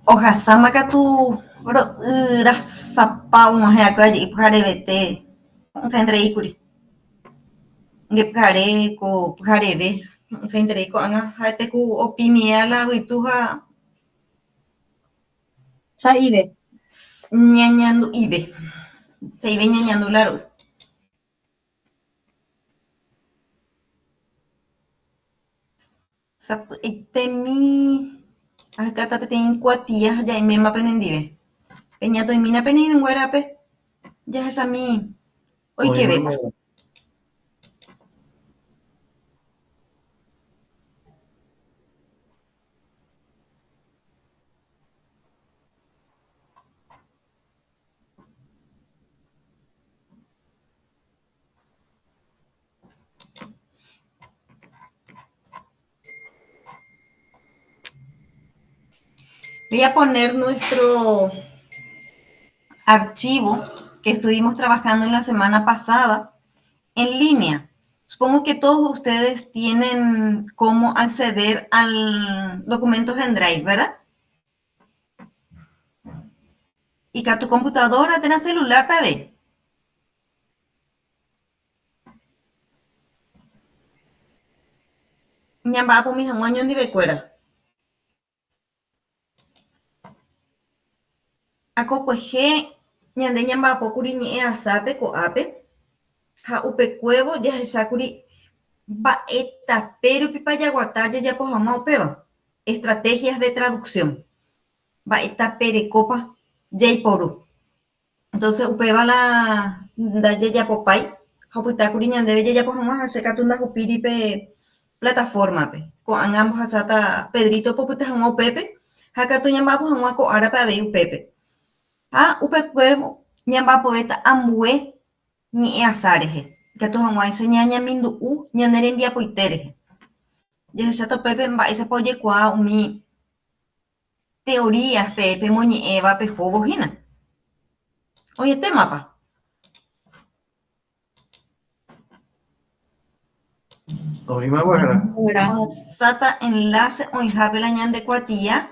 Ohasama katu rasapa umaheako aje'i pyharevete osẽntereíkuri ngepyhare ko pyhareve osẽnterei ko'ág̃a ha'eteku opimie ala yvytu ha Sa'ive. Ñañandu'ive. Sa'ive ñañandu la ro'y. Sapy'aitemi ahekata peteĩ kuatia ha jaiméma penendive. Peñatoimína penirũnguérape jahechami oikevépa. Voy a poner nuestro archivo que estuvimos trabajando en la semana pasada en línea. Supongo que todos ustedes tienen cómo acceder al documentos en Drive, ¿verdad? Y que a tu computadora tenés celular para ver. Ñamba po mi hanguaño en divecuera. Akokuehe ñande ñamba'apókuri ñe'ẽ asápe ko'ápe ha upekuévo jahechákuri mba'etape rupípa jaguata jajapo hag̃ua upéva. Estrategias de traducción. Mba'etape rekópa jaiporu. Entonces upéva la ndajajapopái ha opytákuri ñandéve jajapo hag̃ua ha che katu ndahupíripe plataformape. Ko'ág̃a mbohasáta Pedrito popyta hag̃ua upépe ha katu ñamba'apo hag̃ua ko árape avei upépe. Ha upekuévo ñamba'apovéta ambue ñe'ẽ asa rehe. Katu hag̃uái cheñañamindu'u ñane rembiapoite rehe. Jahecháta upépe mba'éichapa ojekuaa umi teoríaspe pemoñe'ẽva pehóvohína. Oñetémapa. Ohasáta enlace oĩhápe la ñande kuatia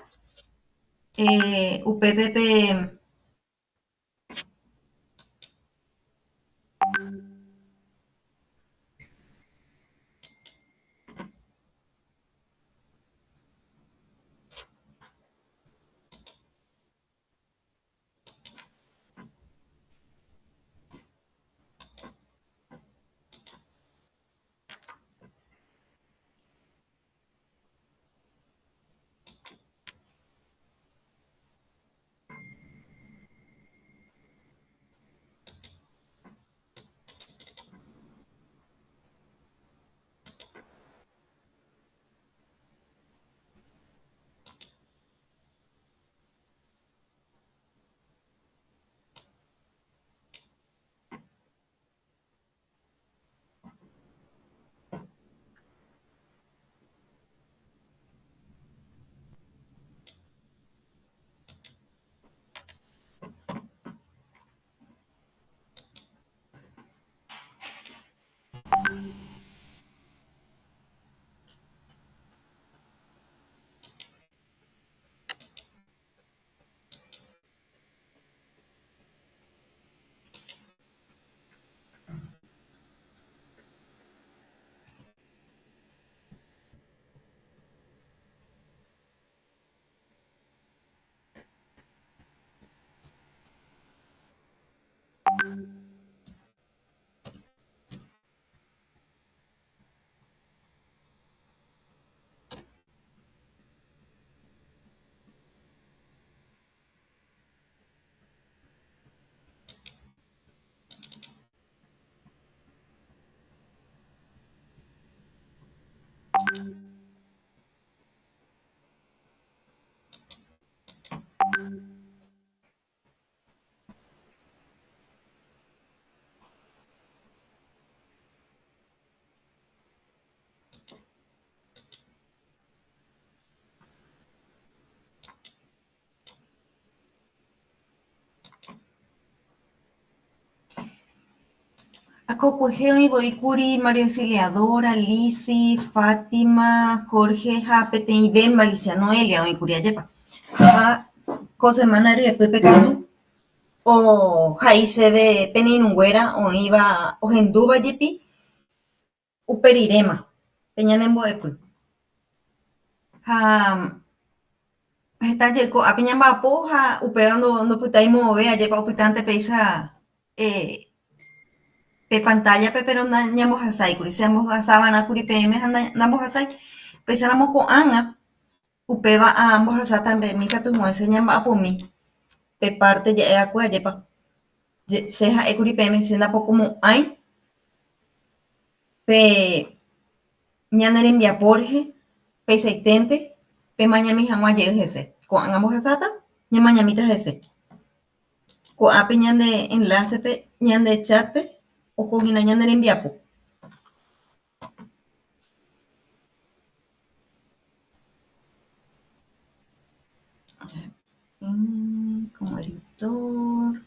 upépepe Akokuehe oĩvoíkuri María Auxiliadora, Lizzy, Fátima, Jorge ha peteĩ Bemba, Alicia Noelia oĩkuri ajépa. Ha José Manari después pecando, o Jaise de Peninunguera, o iba, o Genduba Yipi, Uperirema, tenían en Boepu. Está llegó a Piñamba Poja, Upeando, no puta y move, ayer pa upitante peisa, eh, pe pantalla, pe pero na ñamos asai, curi seamos asabana, curi PM, namos asai, pesáramos con Ana, Upeba a ambos asá también, mi catu mo enseñan a por mí, pe parte ya era cuya yepa, seja ecuri PM, se na poco como hay, pe ñaner envía porje, pe seitente, pe maña mi jamás llegue ese, con ambos asata, ña mañamita ese, con ape ñan de enlace pe, ñan de chat pe, o con ñaner envía po. Como editor.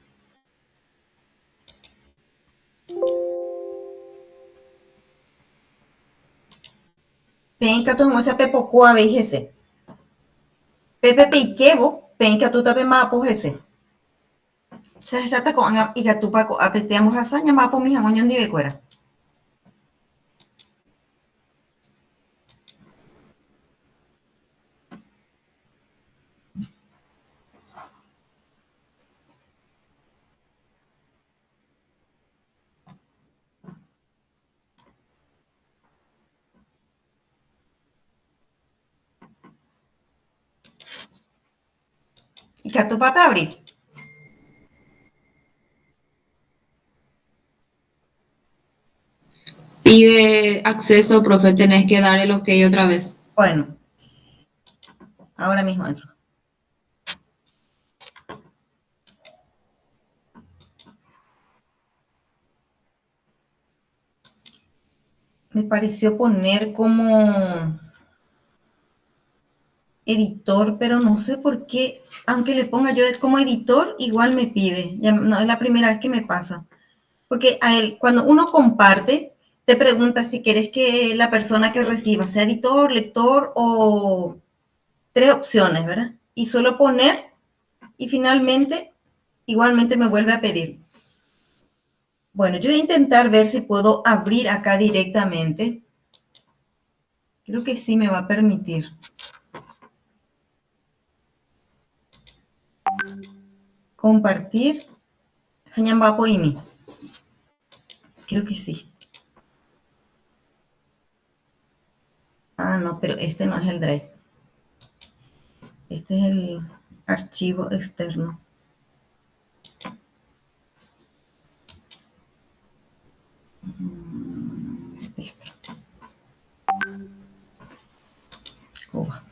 Penca tu mo se pepocó a vejese. Pepe Peiquebo, penca tu tape mapo ese. Se está con y gatupaco apeteamos hazaña mapo mi jangoñón de becuera. Y gatupape abrir. Pide acceso, profe, tenés que dar el ok otra vez. Bueno, ahora mismo entro. Me pareció poner como editor, pero no sé por qué, aunque le ponga yo como editor, igual me pide. Ya no es la primera vez que me pasa. Porque a él, cuando uno comparte, te pregunta si quieres que la persona que reciba sea editor, lector o tres opciones, ¿verdad? Y solo poner y finalmente igualmente me vuelve a pedir. Bueno, yo voy a intentar ver si puedo abrir acá directamente. Creo que sí me va a permitir. Compartir. Creo que sí. Ah, no, pero este no es el Drive. Este es el archivo externo. Este. Cuba.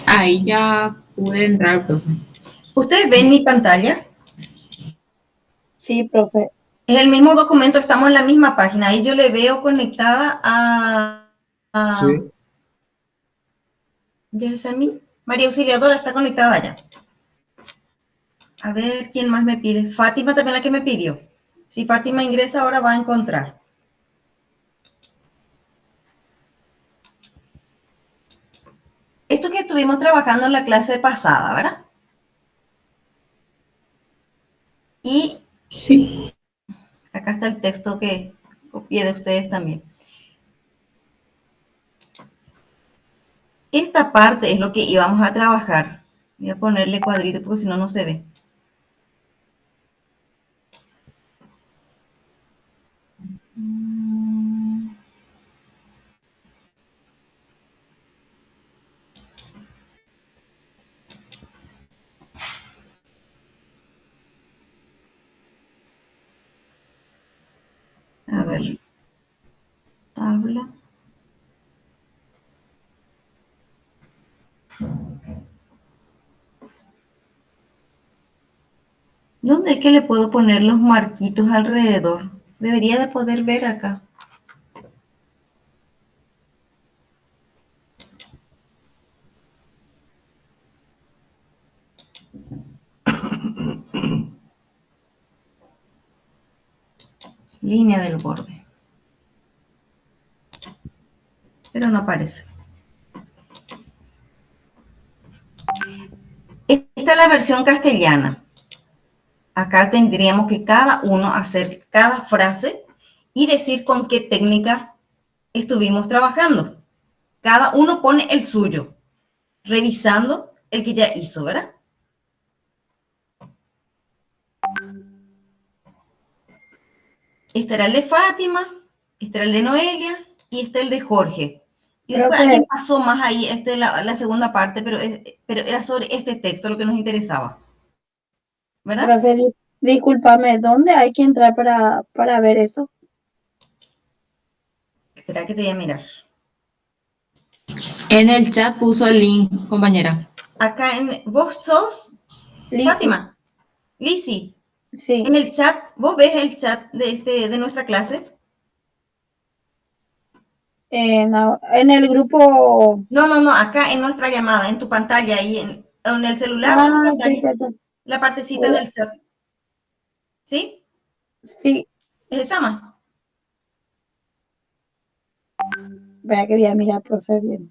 Ahí ya pude entrar, profe. ¿Ustedes ven mi pantalla? Sí, profe. Es el mismo documento, estamos en la misma página. Ahí yo le veo conectada a Sí. Yesemi. María Auxiliadora está conectada ya. A ver quién más me pide. Fátima también la que me pidió. Si Fátima ingresa ahora va a encontrar. Esto que estuvimos trabajando en la clase pasada, ¿verdad? Y Sí. acá está el texto que copié de ustedes también. Esta parte es lo que íbamos a trabajar. Voy a ponerle cuadrito porque si no, no se ve. A ver. Tabla. ¿Dónde es que le puedo poner los marquitos alrededor? Debería de poder ver acá. Línea del borde. Pero no aparece. Esta es la versión castellana. Acá tendríamos que cada uno hacer cada frase y decir con qué técnica estuvimos trabajando. Cada uno pone el suyo, revisando el que ya hizo, ¿verdad? Este era el de Fátima, este era el de Noelia y este el de Jorge. Y después Profe. alguien pasó más ahí, la segunda parte, pero era sobre este texto lo que nos interesaba. ¿Verdad? Profe, discúlpame, ¿dónde hay que entrar para ver eso? Espera que te voy a mirar. En el chat puso el link, compañera. Acá vos sos Lizzy. Fátima, Lizzy. Sí. En el chat, ¿vos ves el chat de nuestra clase? No, en el grupo. No, acá en nuestra llamada, en tu pantalla, ahí en el celular o en tu pantalla, Sí. la partecita del chat. ¿Sí? Sí. ¿Es esa? Vea que voy a mirar, profe, bien.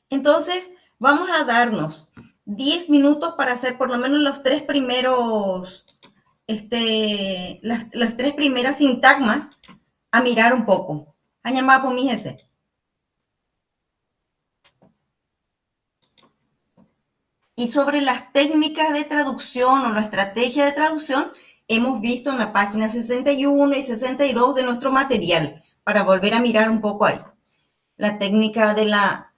Entonces, vamos a darnos 10 minutos para hacer por lo menos los tres primeros, las tres primeras sintagmas a mirar un poco. A llamar por mi ese. Y sobre las técnicas de traducción o la estrategia de traducción, hemos visto en la página 61 y 62 de nuestro material, para volver a mirar un poco ahí. La técnica de la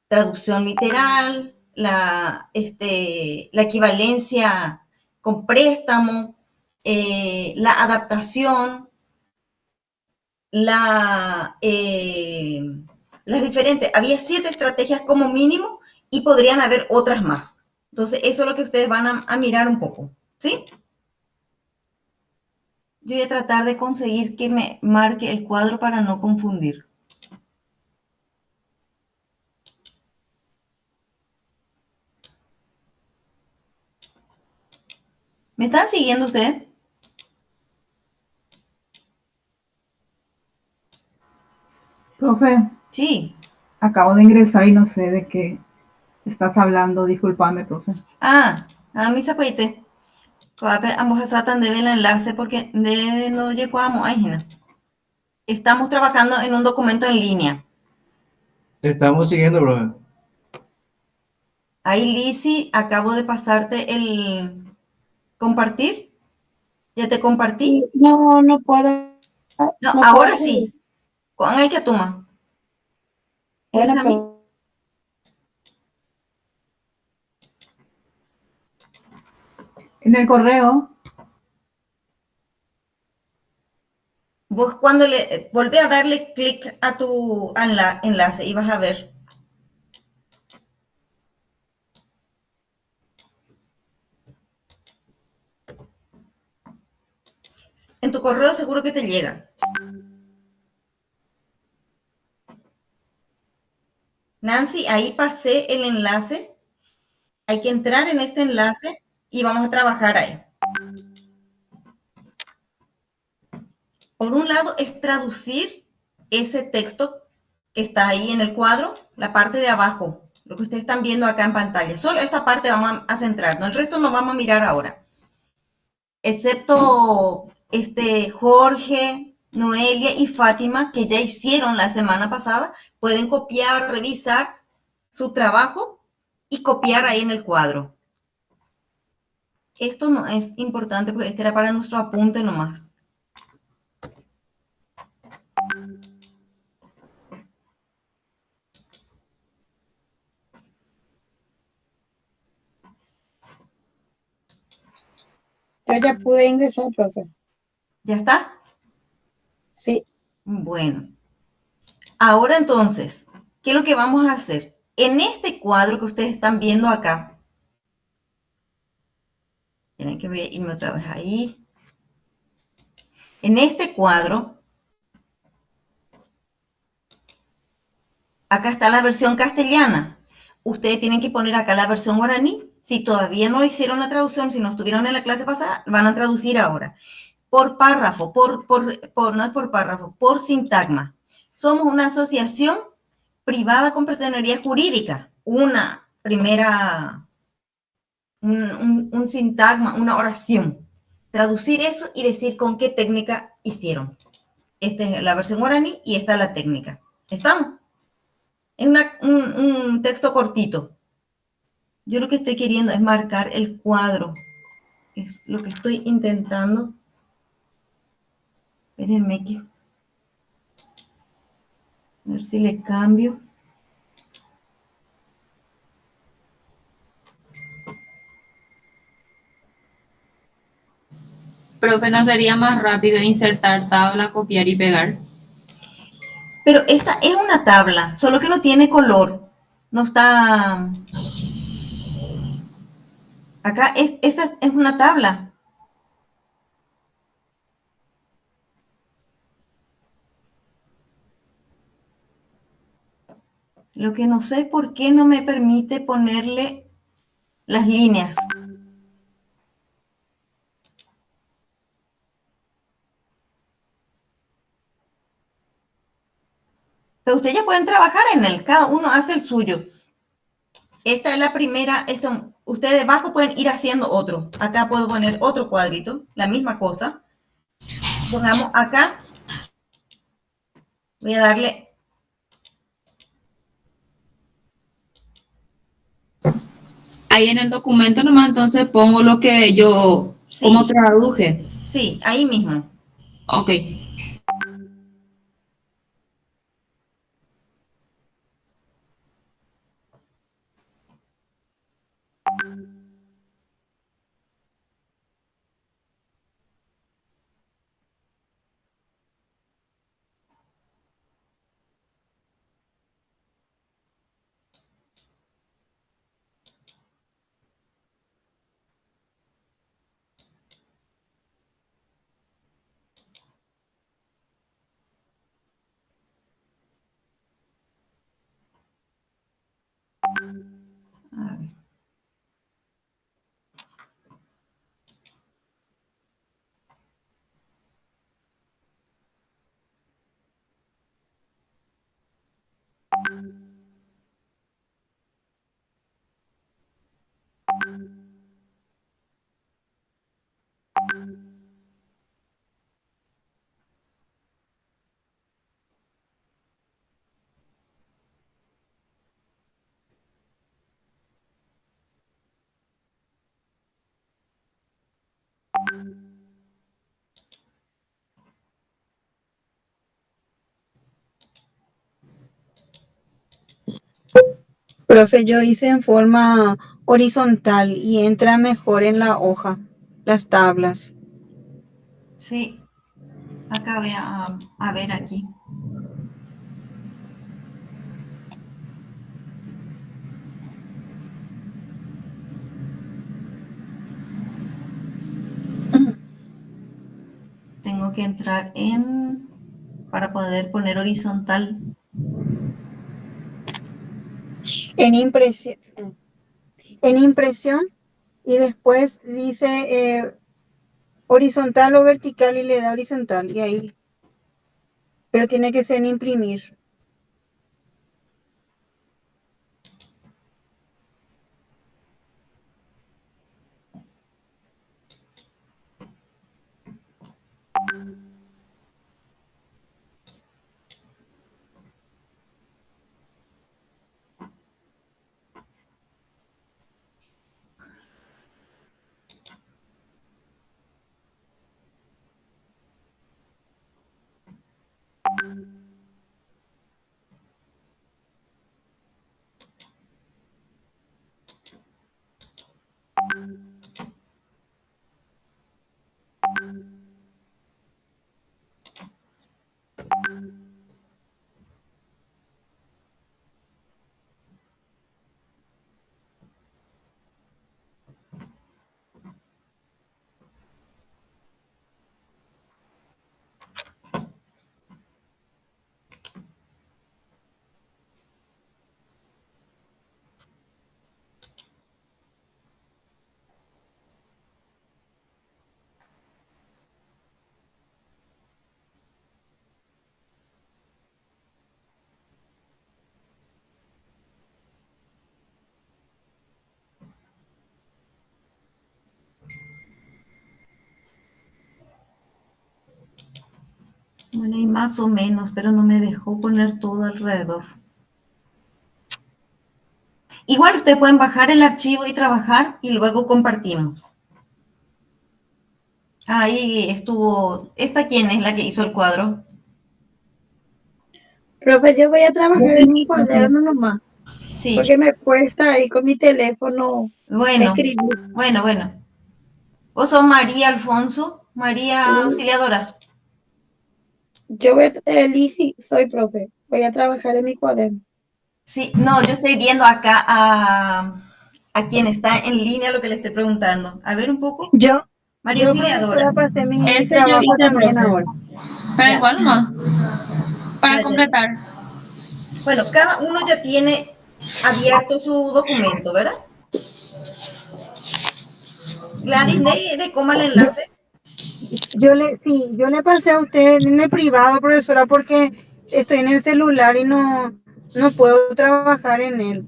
traducción literal, la equivalencia con préstamo, la adaptación, las diferentes. Había 7 estrategias como mínimo y podrían haber otras más. Entonces, eso es lo que ustedes van a mirar un poco, ¿sí? Yo voy a tratar de conseguir que me marque el cuadro para no confundir. ¿Me están siguiendo ustedes? Profe, Sí. acabo de ingresar y no sé de qué estás hablando. Discúlpame, profe. A mí se puede. Ambos asatan debe el enlace porque no llegamos a Gina. Estamos trabajando en un documento en línea. Estamos siguiendo, profe. Ahí, Lizzy, acabo de pasarte el compartir. ¿Ya te compartí? No puedo. No, ahora puedo. Sí. ¿Cuán hay que tomar? Bueno, ¿Es a mí? En el correo. Vos cuando volvé a darle clic a tu enlace y vas a ver. En tu correo seguro que te llega. Nancy, ahí pasé el enlace. Hay que entrar en este enlace y vamos a trabajar ahí. Por un lado es traducir ese texto que está ahí en el cuadro, la parte de abajo, lo que ustedes están viendo acá en pantalla. Solo esta parte vamos a centrarnos, el resto no vamos a mirar ahora. Excepto Jorge, Noelia y Fátima, que ya hicieron la semana pasada, pueden copiar, revisar su trabajo y copiar ahí en el cuadro. Esto no es importante porque este era para nuestro apunte nomás. Yo ya pude ingresar, profe. ¿Ya estás? Sí. Bueno. Ahora entonces, ¿qué es lo que vamos a hacer? En este cuadro que ustedes están viendo acá, tienen que irme otra vez ahí. En este cuadro, acá está la versión castellana. Ustedes tienen que poner acá la versión guaraní. Si todavía no hicieron la traducción, si no estuvieron en la clase pasada, van a traducir ahora. por párrafo, no es por párrafo, por sintagma. Somos una asociación privada con personería jurídica. Una primera, un sintagma, una oración. Traducir eso y decir con qué técnica hicieron. Esta es la versión guaraní y esta es la técnica. ¿Estamos? Es un texto cortito. Yo lo que estoy queriendo es marcar el cuadro. Es lo que estoy intentando. Espérenme que... A ver si le cambio. Profe, ¿no sería más rápido insertar tabla, copiar y pegar? Pero esta es una tabla, solo que no tiene color. No está... Acá, esta es una tabla. Lo que no sé es por qué no me permite ponerle las líneas. Pero ustedes ya pueden trabajar en él, cada uno hace el suyo. Esta es la primera, ustedes debajo pueden ir haciendo otro. Acá puedo poner otro cuadrito, la misma cosa. Pongamos acá, voy a darle... Ahí en el documento nomás entonces pongo lo que yo, como Sí, traduje. sí, ahí mismo. Ok. A ver. Profe, yo hice en forma horizontal y entra mejor en la hoja, las tablas. Sí, acá voy a ver aquí. Tengo que entrar para poder poner horizontal. En impresión, en impresión y después dice horizontal o vertical y le da horizontal y ahí, pero tiene que ser en imprimir. Bueno, y más o menos, pero no me dejó poner todo alrededor. Igual ustedes pueden bajar el archivo y trabajar y luego compartimos. Ahí estuvo. ¿Esta quién es la que hizo el cuadro? Profe, yo voy a trabajar en un cuaderno nomás, Sí. porque me cuesta ahí con mi teléfono Bueno, escribir. bueno. ¿Vos sos María Alfonso? María Auxiliadora. Yo voy Lizzy, soy profe, voy a trabajar en mi cuaderno. Sí, no, yo estoy viendo acá a quien está en línea lo que le estoy preguntando. A ver un poco. Yo, María yo Auxiliadora. profesora pasé mi Ese yo trabajo hice, también profe. ahora. Pero Ya. igual nomás, para Ya. completar. Bueno, cada uno ya tiene abierto su documento, ¿verdad? Gladys, ¿de cómo el enlace? Yo le pasé a usted en el privado, profesora, porque estoy en el celular y no puedo trabajar en él.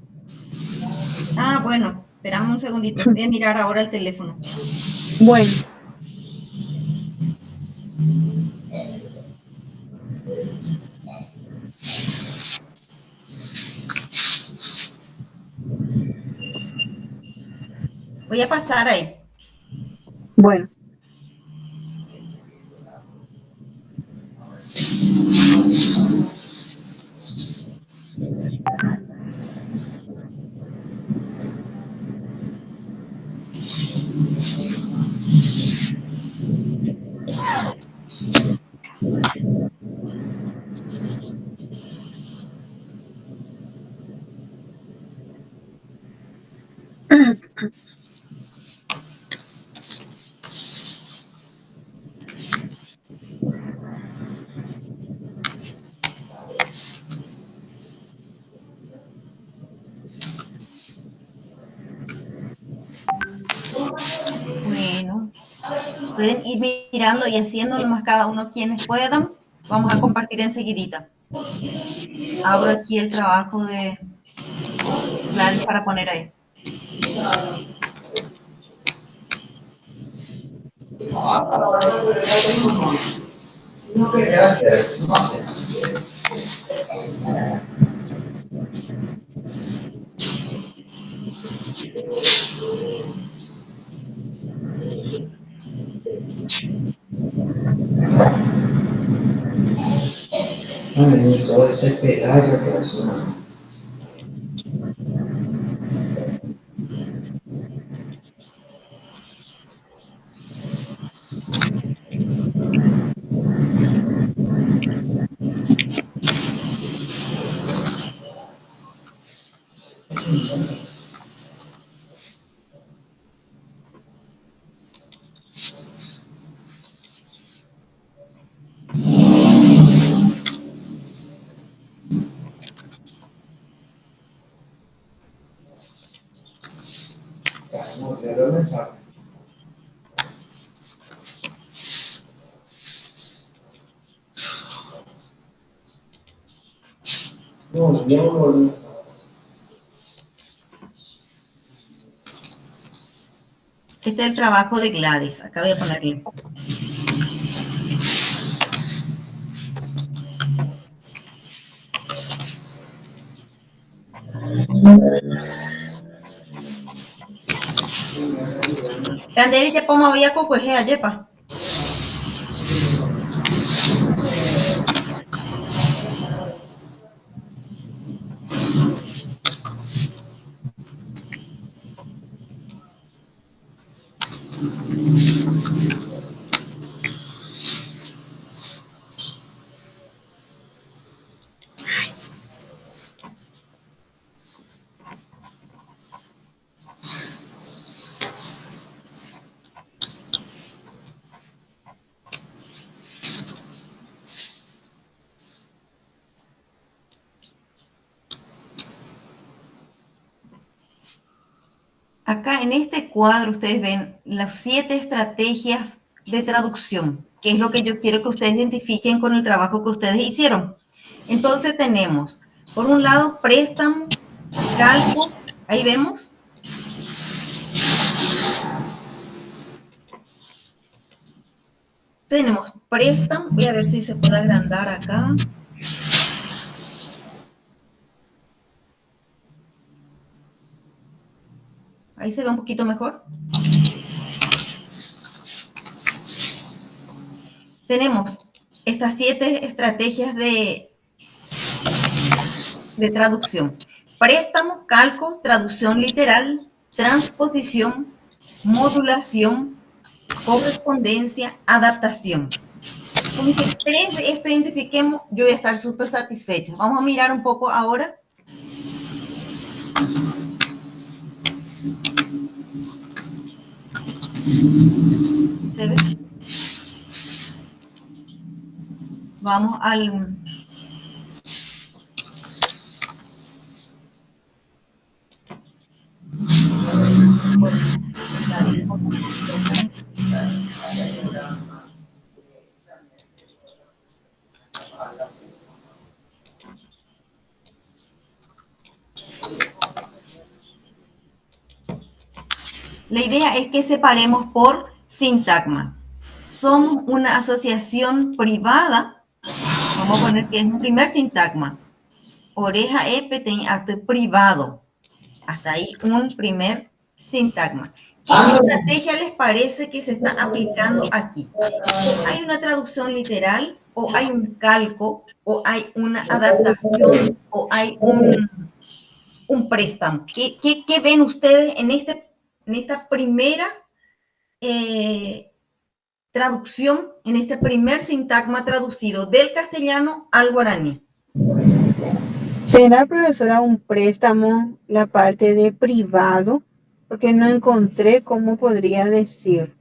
Ah, bueno, esperamos un segundito. Voy a mirar ahora el teléfono. Bueno, Voy a pasar ahí. bueno. Bueno, pueden ir mirando y haciendo nomás cada uno quienes puedan. Vamos a compartir enseguidita. Abro aquí el trabajo de Gladys para poner ahí. Ay, todo ese pedazo que es una. No, pero no sabe. No, yo no. Este es el trabajo de Gladys. Acá voy a ponerle. Candeli ya como había cocuejea, yepa. Acá en este cuadro ustedes ven las 7 estrategias de traducción, que es lo que yo quiero que ustedes identifiquen con el trabajo que ustedes hicieron. Entonces tenemos, por un lado, préstamo, calco, ahí vemos. Tenemos préstamo. Voy a ver si se puede agrandar acá. Ahí se ve un poquito mejor. Tenemos estas 7 estrategias de traducción. Préstamo, calco, traducción literal, transposición, modulación, correspondencia, adaptación. Con que 3 de esto identifiquemos, yo voy a estar súper satisfecha. Vamos a mirar un poco ahora. ¿Se ve? Vamos al... La idea es que separemos por sintagma. Somos una asociación privada. Vamos a poner que es un primer sintagma. Oreja tem acto privado. Hasta ahí un primer sintagma. ¿Qué estrategia les parece que se está aplicando aquí? ¿Hay una traducción literal o hay un calco o hay una adaptación o hay un préstamo? ¿Qué ven ustedes en esta primera traducción, en este primer sintagma traducido del castellano al guaraní? ¿Será, profesora, un préstamo la parte de privado? Porque no encontré cómo podría decir.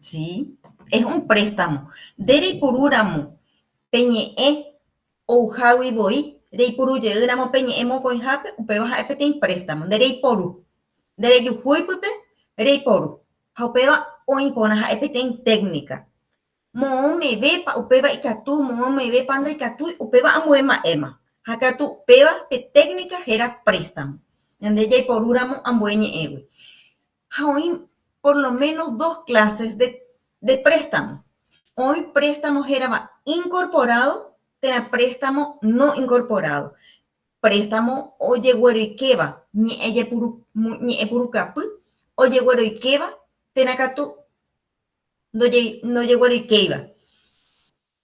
Sí, es un préstamo. Derei purúramo, peñe o jawi boi, derei puru yegramo peñe moko jape, upeva jape te préstamo. Derei poru. Derei yuhui pupe, derei poru. Jaupeva o impona jape te técnica. Mo me ve pa upeva ikatu, mo me ve panda ikatu, upeva amuema ema. Hakatu peva pe técnica era préstamo. Yande yei porúramo ambueñe ewe. Hoy por lo menos 2 clases de préstamo. Hoy préstamo era incorporado, era préstamo no incorporado. Préstamo oye güero y queba, ni puru capu, oye güero y queba, tenacatu no llegó y queba.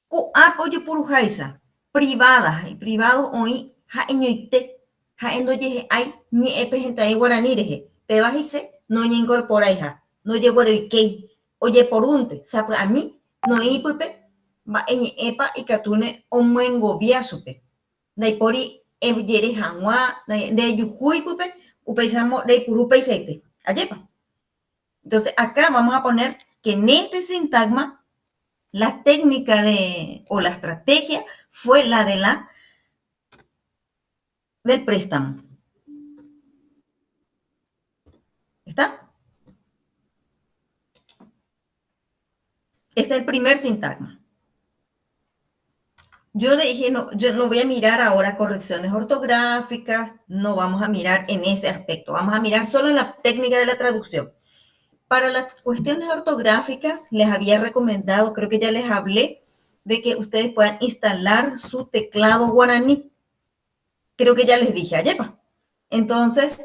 Ku apoyo puru jaisa, privada, y privado hoy ja eñoite, ja endoye hay ni epegenta y guaranireje, te bajise. No incorpora hija, no llegó el que, oye por unte, sabe a mí, no y pupe, va en epa y catune o muengo vía supe. De por y yere hanwa, de yuhui pupe, upeisamo de purupe y seite, ayepa. Entonces acá vamos a poner que en este sintagma, la técnica o la estrategia fue la del préstamo. ¿Está? Este es el primer sintagma. Yo le dije, no, yo no voy a mirar ahora correcciones ortográficas, no vamos a mirar en ese aspecto, vamos a mirar solo en la técnica de la traducción. Para las cuestiones ortográficas, les había recomendado, creo que ya les hablé, de que ustedes puedan instalar su teclado guaraní. Creo que ya les dije, ayepa. Entonces,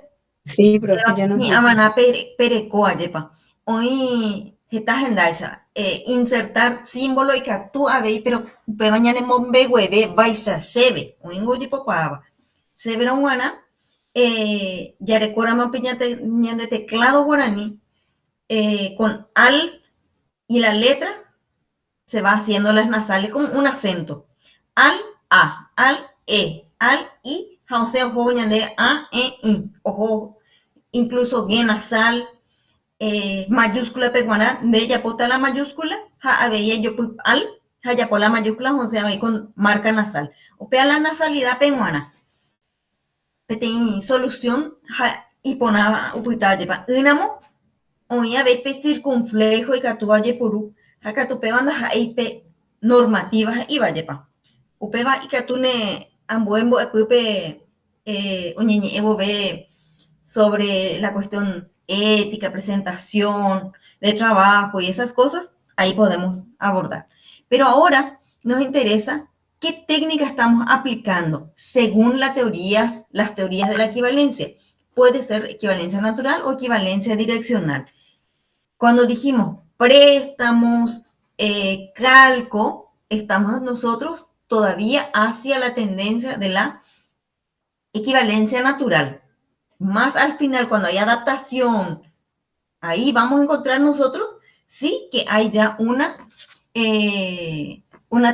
sí, pero ya no mi amana pereco, ayepa. Hoy estás en Daisha, insertar símbolo y que tú habéis, pero mañana en Mombe hueve, Baisa, Sebe, o en Goyipo Cuava, Sebe era guana, ya recuerda más de teclado guaraní, con alt y la letra se va haciendo las nasales con un acento. Al, A, al, E, al, I, o sea, ojo, de A, E, I, ojo, incluso bien nasal, mayúscula peguana, de ella pota la mayúscula, ja, veía yo pues al, ja, ya por la mayúscula, o sea, con marca nasal. O pea la nasalidad peguana. Petén solución, ja, y ponaba, upita, lleva, unamo, oía, ve, pe, circunflejo, y catuaye puru, ja, catupe, banda, ja, y pe, normativas, y vaya, pa. Upeba, y catune, ambuembo, epupe, oñeñe, evo, ve, sobre la cuestión ética, presentación de trabajo y esas cosas, ahí podemos abordar. Pero ahora nos interesa qué técnica estamos aplicando según las teorías de la equivalencia. Puede ser equivalencia natural o equivalencia direccional. Cuando dijimos préstamos, calco, estamos nosotros todavía hacia la tendencia de la equivalencia natural. Más al final, cuando hay adaptación, ahí vamos a encontrar nosotros, sí, que hay ya una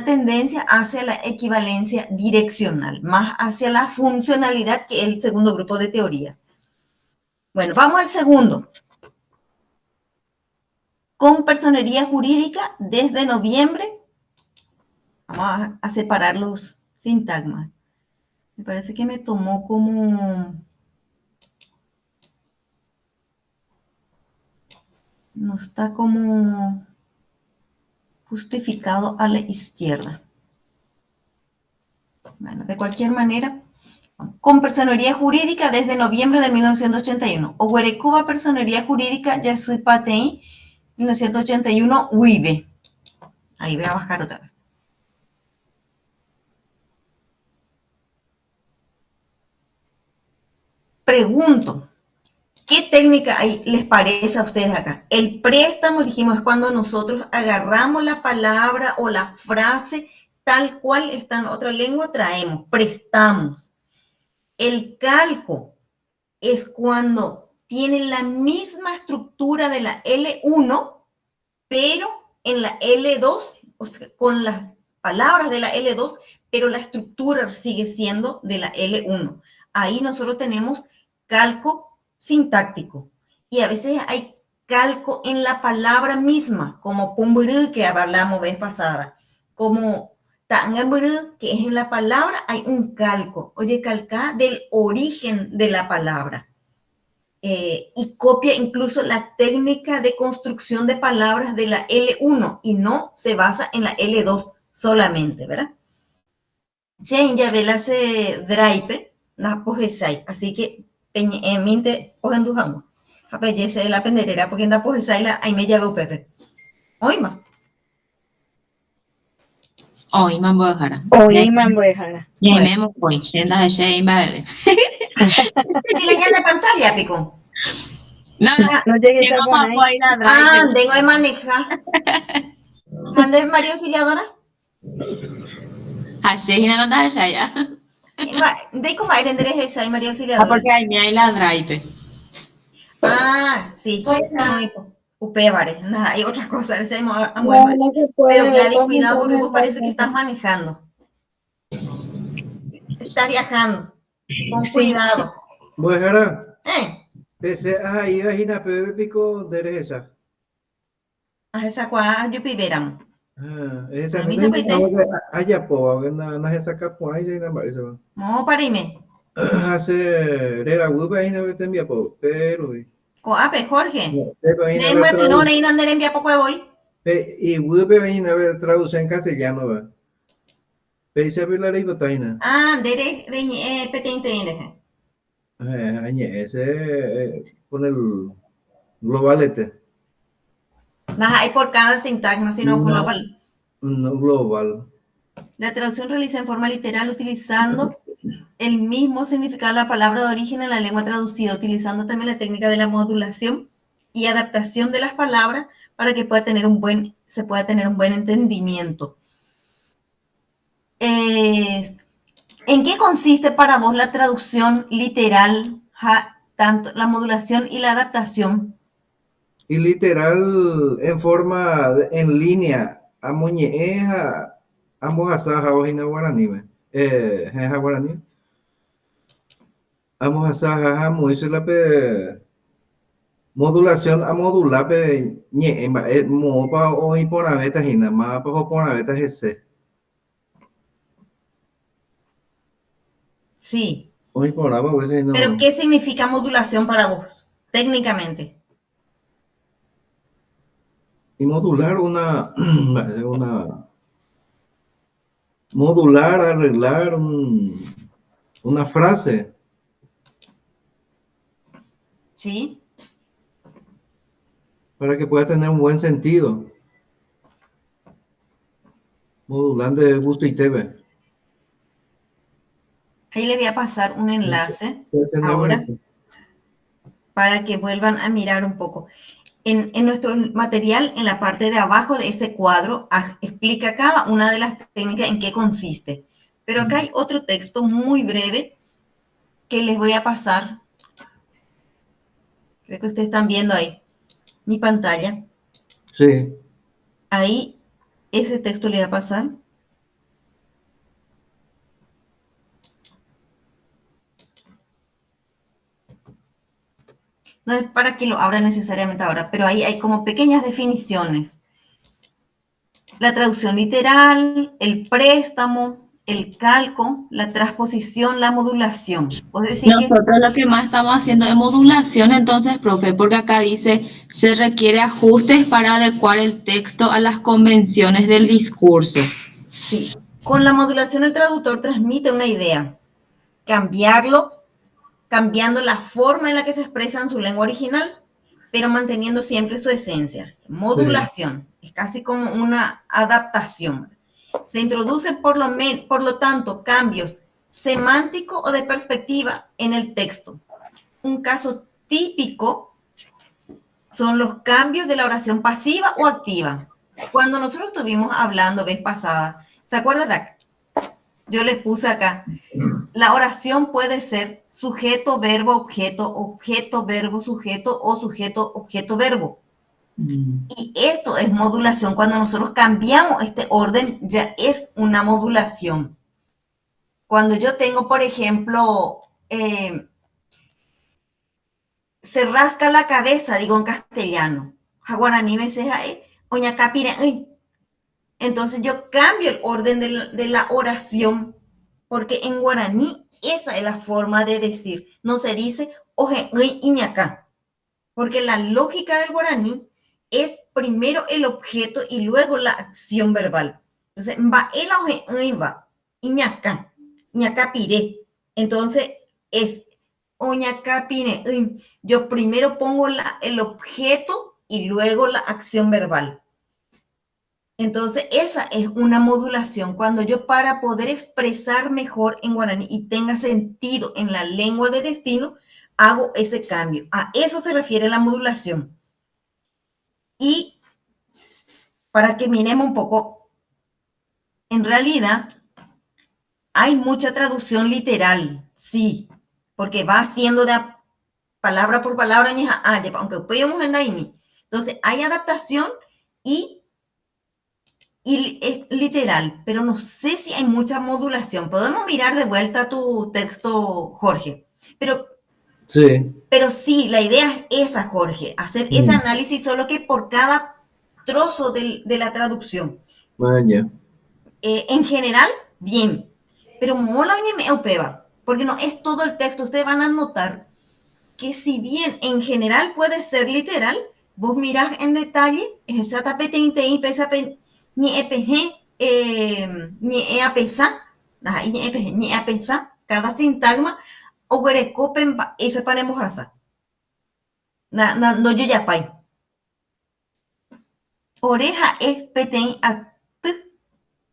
tendencia hacia la equivalencia direccional, más hacia la funcionalidad, que es el segundo grupo de teorías. Bueno, vamos al segundo. Con personería jurídica desde noviembre. Vamos a separar los sintagmas. Me parece que me tomó como... No está como justificado a la izquierda. Bueno, de cualquier manera, con personería jurídica desde noviembre de 1981. O Huerecuba personería jurídica ya se patei 1981 WIBE. Ahí voy a bajar otra vez. Pregunto, ¿qué técnica les parece a ustedes acá? El préstamo, dijimos, es cuando nosotros agarramos la palabra o la frase tal cual está en otra lengua, traemos, prestamos. El calco es cuando tiene la misma estructura de la L1, pero en la L2, o sea, con las palabras de la L2, pero la estructura sigue siendo de la L1. Ahí nosotros tenemos calco sintáctico. Y a veces hay calco en la palabra misma, como pumburú, que hablamos vez pasada, como tangamburú, que es en la palabra, hay un calco. Oye, calca del origen de la palabra. Y copia incluso la técnica de construcción de palabras de la L1 y no se basa en la L2 solamente, ¿verdad? Sí, ya ve la se draipe, la pojesai, así que en minte ohendujamos. Apellece la penderera porque en la pojesai la ahí me llave Pepe. Oima. Oima Bojara. Oíman, Buejara. Llamemos hoy. Senda de Shane Bebe. ¿Y la llanta de pantalla, pico? No, No llegué a tengo poner. más ahí la Ah, drive. tengo de manejar. ¿Mande María Auxiliadora? Así es, no anda ya. De cómo era esa y María Auxiliadora. Porque ahí me hay la drive. Ah, sí. Muy upevares. Nada, hay otras cosas. No, no se puede. Pero Gladys, vamos cuidado a porque vos poner parece que estás manejando. Estás viajando. Con Sí. cuidado. Buejara, ¿Eh? ese ahí vagina pepe pico de esa. A esa cuá yo piveramos. Esa A mí no se es puede. allá po, na esa capo ahí de nada eso. No, parime. Hace era gupa ahí no te envía po, pero Coape, Jorge. pero ahí De no ver Matinone y Nander envía poco de voy. y gupa ahí no ver traduce en castellano va. Pese a ver la ribotaina. Ah, dere, reñe, petente, ere. Añe ese con el globalete. Nada, hay por cada sintagma, sino global. No global. La traducción realiza en forma literal utilizando el mismo significado de la palabra de origen en la lengua traducida, utilizando también la técnica de la modulación y adaptación de las palabras para que se pueda tener un buen entendimiento. ¿En qué consiste para vos la traducción literal, tanto la modulación y la adaptación? Y literal en forma en línea a muñeja ambos asaja o hina guarani jeja guarani ambos asaja amo eso la pe modulación a modular pe ñe mo pa o impona beta hina ma pa o pona beta ese Sí. o impona pa pues no. ¿Pero qué significa modulación para vos, técnicamente? Y modular modular arreglar una frase. Sí. Para que pueda tener un buen sentido. Modulante de gusto y TV. Ahí les voy a pasar un enlace Pues ahora para que vuelvan a mirar un poco. En nuestro material, en la parte de abajo de ese cuadro, explica cada una de las técnicas en qué consiste. Pero acá hay otro texto muy breve que les voy a pasar. Creo que ustedes están viendo ahí mi pantalla. Sí. Ahí, ese texto le voy a pasar. No es para que lo abra necesariamente ahora, pero ahí hay como pequeñas definiciones. La traducción literal, el préstamo, el calco, la transposición, la modulación. Es decir, Nosotros lo que más estamos haciendo es modulación, entonces, profe, porque acá dice, se requiere ajustes para adecuar el texto a las convenciones del discurso. Sí, con la modulación el traductor transmite una idea. Cambiando la forma en la que se expresa en su lengua original, pero manteniendo siempre su esencia. Modulación, es casi como una adaptación. Se introducen por lo tanto cambios semánticos o de perspectiva en el texto. Un caso típico son los cambios de la oración pasiva o activa. Cuando nosotros estuvimos hablando vez pasada, ¿se acuerdan? Yo les puse acá, la oración puede ser sujeto, verbo, objeto, objeto, verbo, sujeto o sujeto, objeto, verbo. Y esto es modulación. Cuando nosotros cambiamos este orden, ya es una modulación. Cuando yo tengo, por ejemplo, se rasca la cabeza, digo en castellano. Guaraní me dice, entonces yo cambio el orden de la oración, porque en guaraní esa es la forma de decir. No se dice oje, iñacá, porque la lógica del guaraní es primero el objeto y luego la acción verbal. Entonces, va el oje, va, iñacá, iñacá piré. Entonces, es oñacá pire. Yo primero pongo el objeto y luego la acción verbal. Entonces, esa es una modulación. Cuando yo, para poder expresar mejor en guaraní y tenga sentido en la lengua de destino, hago ese cambio. A eso se refiere la modulación. Y para que miremos un poco, en realidad hay mucha traducción literal, sí, porque va haciendo de palabra por palabra, aunque podemos en daimi. Entonces, hay adaptación y es literal, pero no sé si hay mucha modulación. Podemos mirar de vuelta tu texto, Jorge, pero sí, la idea es esa, Jorge, hacer ese análisis, solo que por cada trozo de la traducción. Vaya. En general, bien, pero mola me opeva, porque no es todo el texto. Ustedes van a notar que si bien en general puede ser literal, vos mirás en detalle, esa tapete ni EPG, ni EAPESA, ni EAPESA, cada sintagma, o guerecopen, ese panemos asa. No yo ya pay. Oreja es peten a t,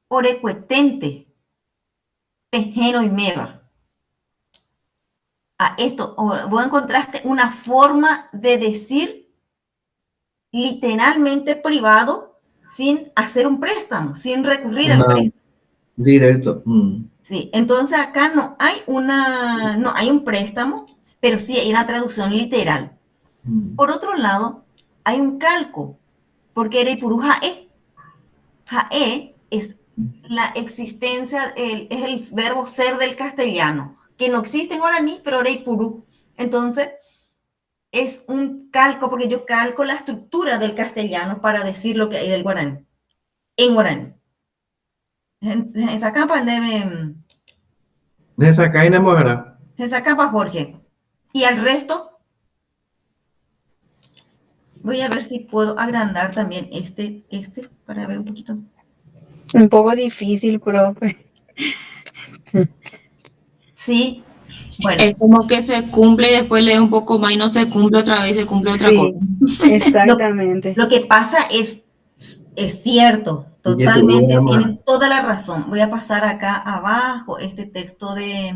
orecuetente, pejero y meva. A esto, vos encontraste una forma de decir literalmente privado, sin hacer un préstamo, sin recurrir al préstamo. Directo. Sí, entonces acá no hay un préstamo, pero sí hay una traducción literal. Por otro lado, hay un calco, porque Ereipurú jae. Jae es la existencia, es el verbo ser del castellano, que no existe en guaraní, pero Ereipurú. Entonces, es un calco, porque yo calco la estructura del castellano para decir lo que hay del guaraní. En guaraní. Esa capa debe... Esa caína mojará. Esa capa, Jorge. Y al resto, voy a ver si puedo agrandar también este para ver un poquito. Un poco difícil, profe. Sí. Bueno. Es como que se cumple y después lee un poco más y no se cumple otra vez, se cumple otra cosa. Exactamente. Lo que pasa es, Es cierto, Y ya te voy totalmente, a tienen toda la razón. Voy a pasar acá abajo este texto de...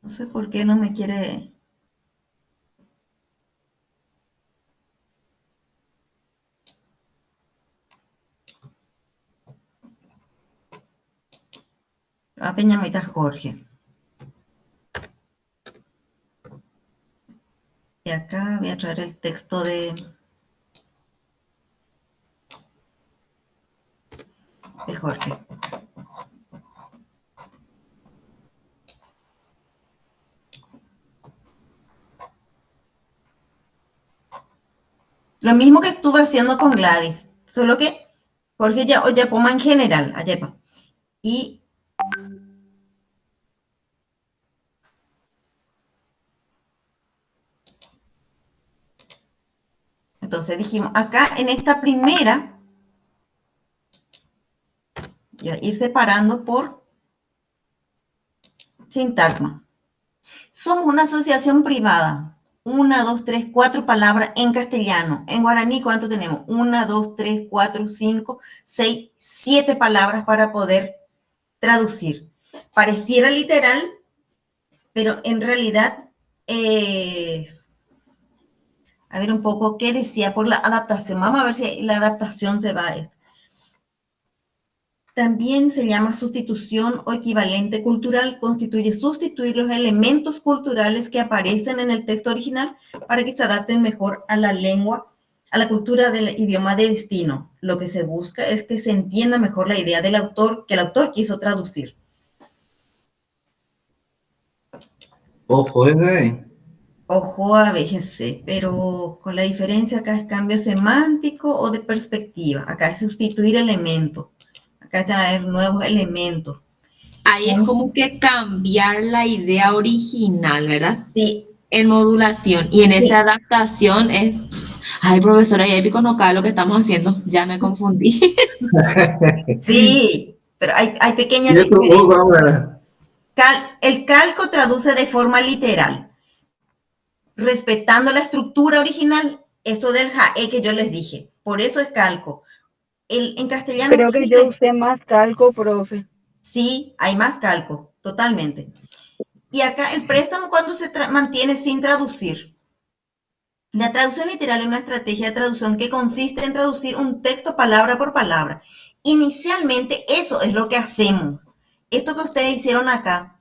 No sé por qué no me quiere... A Peñamita Jorge. Y acá voy a traer el texto de Jorge. Lo mismo que estuve haciendo con Gladys, solo que Jorge ya ponga en general, ayepa. Y entonces dijimos, acá en esta primera, voy a ir separando por sintagma. Somos una asociación privada. 1, 2, 3, 4 palabras en castellano. En guaraní, ¿cuánto tenemos? 1, 2, 3, 4, 5, 6, 7 palabras para poder traducir. Pareciera literal, pero en realidad es... A ver un poco qué decía por la adaptación. Vamos a ver si la adaptación se va a esto. También se llama sustitución o equivalente cultural. Constituye sustituir los elementos culturales que aparecen en el texto original para que se adapten mejor a la lengua, a la cultura del idioma de destino. Lo que se busca es que se entienda mejor la idea del autor, que el autor quiso traducir. Ojo, ¿eh? Ojo a veces, pero con la diferencia acá es cambio semántico o de perspectiva. Acá es sustituir elementos. Acá están a ver nuevos elementos. Ahí es como que cambiar la idea original, ¿verdad? Sí. En modulación. Y en Sí. esa adaptación es... Ay, profesora, ya épico no cae lo que estamos haciendo. Ya me confundí. Sí, pero hay pequeñas Y esto, diferencias. ahora, El calco traduce de forma literal, respetando la estructura original, eso del jae que yo les dije. Por eso es calco. En castellano Creo que yo existe, usé más calco, profe. sí, hay más calco, totalmente. Y acá el préstamo cuando se mantiene sin traducir. La traducción literal es una estrategia de traducción que consiste en traducir un texto palabra por palabra. Inicialmente eso es lo que hacemos. Esto que ustedes hicieron acá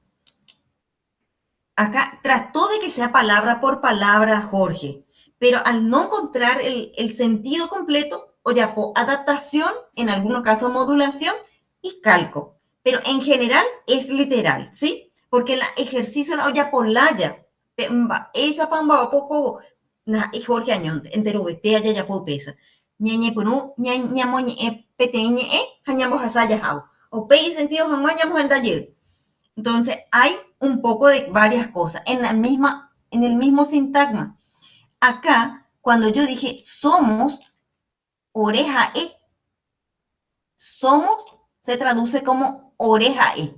trató de que sea palabra por palabra, Jorge, pero al no encontrar el sentido completo, Oyapo, adaptación, en algunos casos modulación y calco. Pero en general es literal, ¿sí? Porque el ejercicio la Oyapolaya, esa pamba poco na Jorge Añonte, entero vete allá ya po pesa. Ñañe punu, ñamoñe peteñe, hañamos asaya jao. O pe y sentido hamañamos en taller. Entonces, hay un poco de varias cosas en el mismo sintagma. Acá, cuando yo dije somos, oreja e, somos se traduce como oreja e.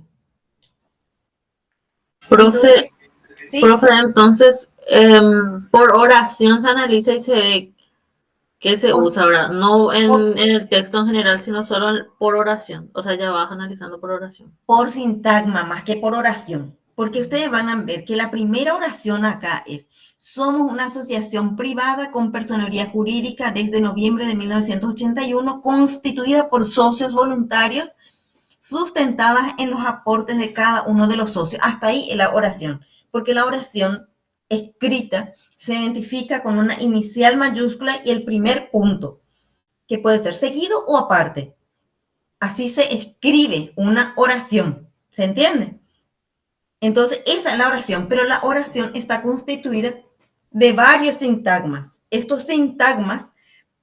Profe, ¿Sí? profe, entonces por oración se analiza y se ve qué se Por- usa, ¿verdad? No por- en el texto en general, sino solo por oración. O sea, ya vas analizando por oración. Por sintagma más que por oración. Porque ustedes van a ver que la primera oración acá es, somos una asociación privada con personería jurídica desde noviembre de 1981, constituida por socios voluntarios, sustentadas en los aportes de cada uno de los socios. Hasta ahí la oración. Porque la oración escrita se identifica con una inicial mayúscula y el primer punto, que puede ser seguido o aparte. Así se escribe una oración. ¿Se entiende? Entonces, esa es la oración, pero la oración está constituida de varios sintagmas. Estos sintagmas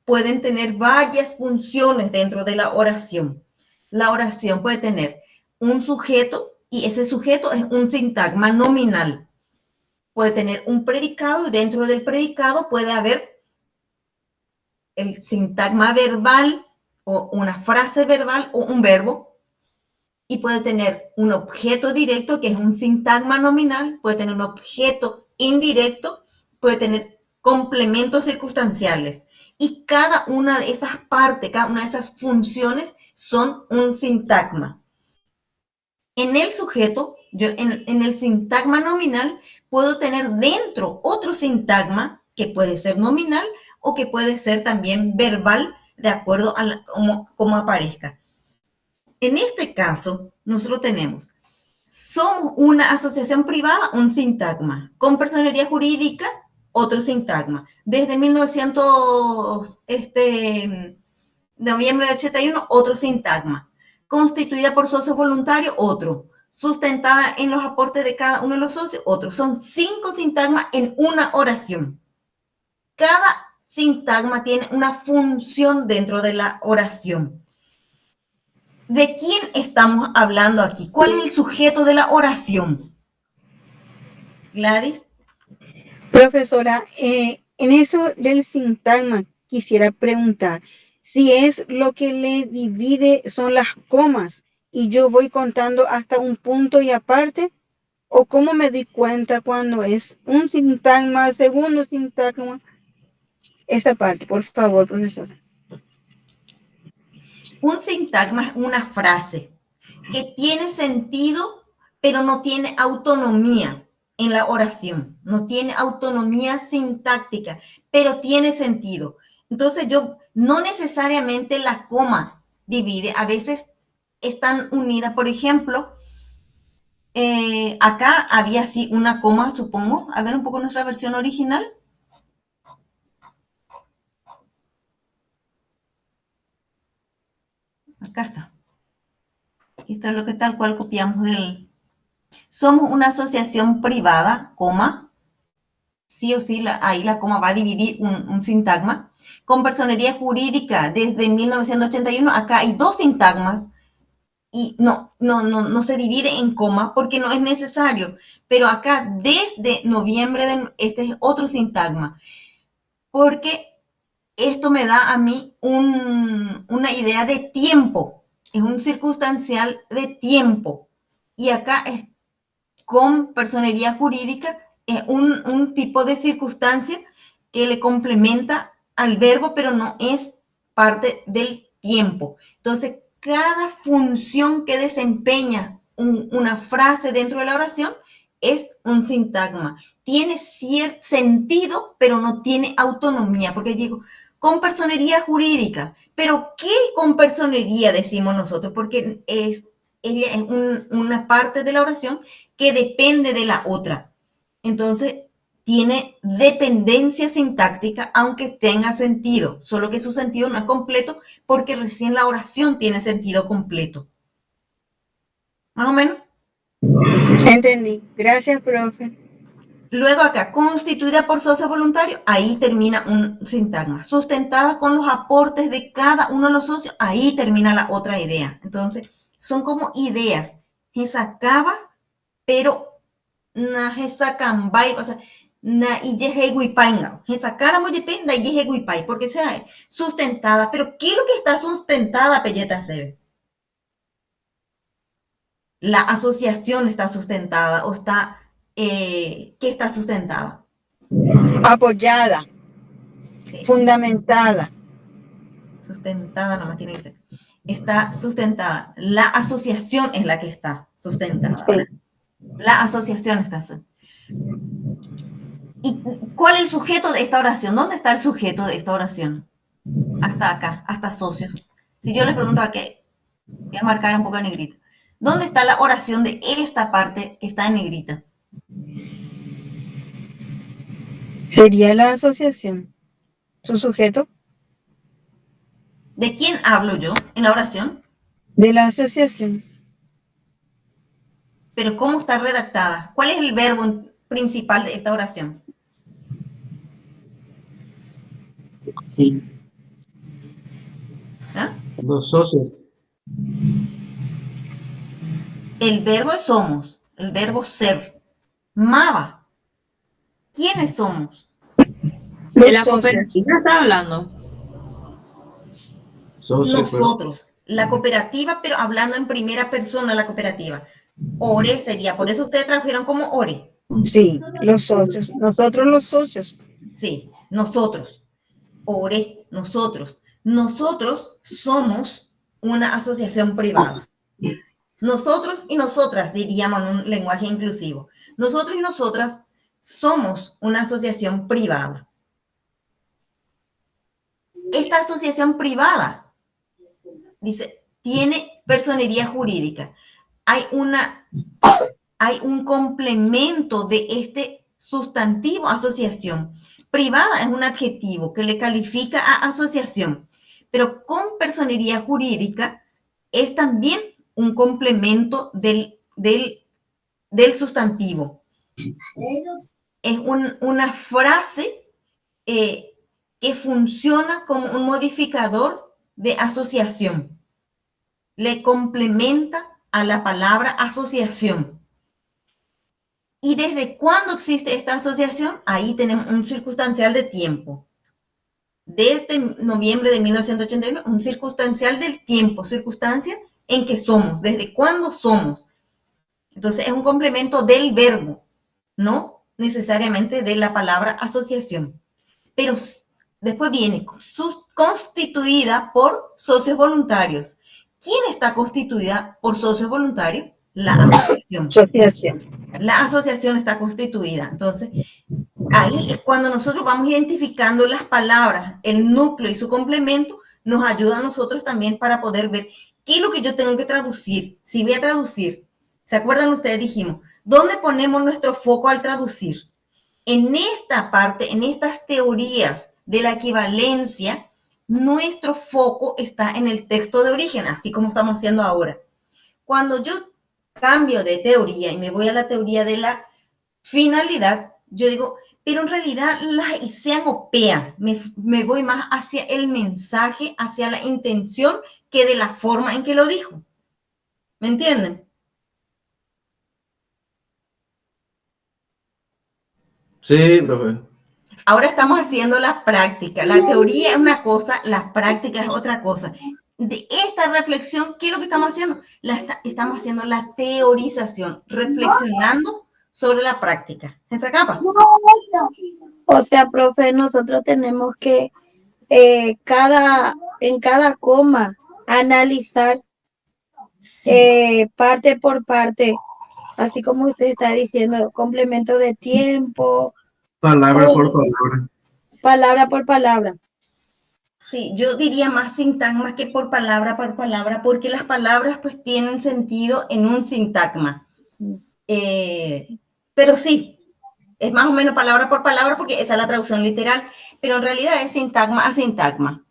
pueden tener varias funciones dentro de la oración. La oración puede tener un sujeto y ese sujeto es un sintagma nominal. Puede tener un predicado y dentro del predicado puede haber el sintagma verbal o una frase verbal o un verbo. y puede tener un objeto directo, que es un sintagma nominal, puede tener un objeto indirecto, puede tener complementos circunstanciales. Y cada una de esas partes, cada una de esas funciones son un sintagma. En el sujeto, yo en el sintagma nominal, puedo tener dentro otro sintagma que puede ser nominal o que puede ser también verbal, de acuerdo a cómo aparezca. En este caso, nosotros tenemos, somos una asociación privada, un sintagma. Con personería jurídica, otro sintagma. Desde 1900, noviembre de 81, otro sintagma. Constituida por socios voluntarios, otro. Sustentada en los aportes de cada uno de los socios, otro. Son 5 sintagmas en una oración. Cada sintagma tiene una función dentro de la oración. ¿De quién estamos hablando aquí? ¿Cuál es el sujeto de la oración? Gladys. Profesora, en eso del sintagma quisiera preguntar si es lo que le divide son las comas y yo voy contando hasta un punto y aparte, o cómo me di cuenta cuando es un sintagma, segundo sintagma. Esa parte, por favor, profesora. Un sintagma es una frase que tiene sentido, pero no tiene autonomía en la oración. No tiene autonomía sintáctica, pero tiene sentido. Entonces yo, no necesariamente la coma divide, a veces están unidas. Por ejemplo, acá había así una coma, supongo. A ver un poco nuestra versión original. Acá está. Esto es lo que tal cual copiamos del... Somos una asociación privada, coma. Sí o sí, ahí la coma va a dividir un sintagma. Con personería jurídica desde 1981, acá hay 2 sintagmas y no se divide en coma porque no es necesario. Pero acá desde noviembre, este es otro sintagma. Porque esto me da a mí una idea de tiempo. Es un circunstancial de tiempo. Y acá es con personería jurídica, es un tipo de circunstancia que le complementa al verbo, pero no es parte del tiempo. Entonces, cada función que desempeña una frase dentro de la oración es un sintagma. Tiene cierto sentido, pero no tiene autonomía, porque digo, con personería jurídica. ¿Pero qué con personería decimos nosotros? Porque ella es una parte de la oración que depende de la otra. Entonces, tiene dependencia sintáctica, aunque tenga sentido, solo que su sentido no es completo porque recién la oración tiene sentido completo. ¿Más o menos? Entendí. Gracias, profe. Luego acá, constituida por socios voluntarios, ahí termina un sintagma. Sustentada con los aportes de cada uno de los socios, ahí termina la otra idea. Entonces, son como ideas. Se sacaba, pero na se sacan by, o sea, na y yehe guipainga. Se sacáramos yependa y yehe guipai, porque sea sustentada. Pero ¿qué es lo que está sustentada, Pelleta Sebe? La asociación está sustentada o está, ¿qué está sustentada? Apoyada, Sí. fundamentada. Sustentada, nomás tiene que ser. Está sustentada. La asociación es la que está sustentada. Sí. La asociación está sustentada. ¿Y cuál es el sujeto de esta oración? ¿Dónde está el sujeto de esta oración? Hasta acá, hasta socios. Si yo les pregunto a qué, voy a marcar un poco en negrita. ¿Dónde está la oración de esta parte que está en negrita? Sería la asociación. ¿Su sujeto? ¿De quién hablo yo en la oración? De la asociación. Pero ¿cómo está redactada? ¿Cuál es el verbo principal de esta oración? Sí. ¿Ah? Los socios. El verbo es somos, el verbo ser. Mava. ¿Quiénes somos? De Los la socios. cooperativa está hablando. Socios, pero Nosotros. la cooperativa, pero hablando en primera persona la cooperativa. Ore sería, por eso ustedes tradujeron como ore. Sí, los socios, nosotros los socios. Sí, nosotros. Ore, nosotros. Nosotros somos una asociación privada. Nosotros y nosotras, diríamos en un lenguaje inclusivo. Nosotros y nosotras somos una asociación privada. Esta asociación privada, dice, tiene personería jurídica. Hay un complemento de este sustantivo asociación. Privada es un adjetivo que le califica a asociación, pero con personería jurídica es también un complemento del sustantivo. Es una frase que funciona como un modificador de asociación. Le complementa a la palabra asociación. ¿Y desde cuándo existe esta asociación? Ahí tenemos un circunstancial de tiempo. Desde noviembre de 1989, un circunstancial del tiempo, circunstancia en que somos, desde cuándo somos. Entonces es un complemento del verbo, no necesariamente de la palabra asociación. Pero después viene constituida por socios voluntarios. ¿Quién está constituida por socios voluntarios? La asociación. La asociación está constituida. Entonces, ahí es cuando nosotros vamos identificando las palabras, el núcleo y su complemento, nos ayuda a nosotros también para poder ver qué es lo que yo tengo que traducir. Si voy a traducir, ¿se acuerdan ustedes? Dijimos, ¿dónde ponemos nuestro foco al traducir? En esta parte, en estas teorías de la equivalencia, nuestro foco está en el texto de origen, así como estamos haciendo ahora. Cuando yo cambio de teoría y me voy a la teoría de la finalidad, yo digo, pero en realidad las ISEAN OPEA, me voy más hacia el mensaje, hacia la intención, que de la forma en que lo dijo. ¿Me entienden? Sí, profe. Ahora estamos haciendo la práctica. La teoría es una cosa, la práctica es otra cosa. De esta reflexión, ¿qué es lo que estamos haciendo? Estamos haciendo la teorización, reflexionando sobre la práctica. ¿Esa capa? O sea, profe, nosotros tenemos que en cada coma analizar parte por parte, así como usted está diciendo, complemento de tiempo, Palabra por palabra. palabra por palabra. Sí, yo diría más sintagma que por palabra, porque las palabras pues tienen sentido en un sintagma. Pero sí, es más o menos palabra por palabra porque esa es la traducción literal, pero en realidad es sintagma a sintagma.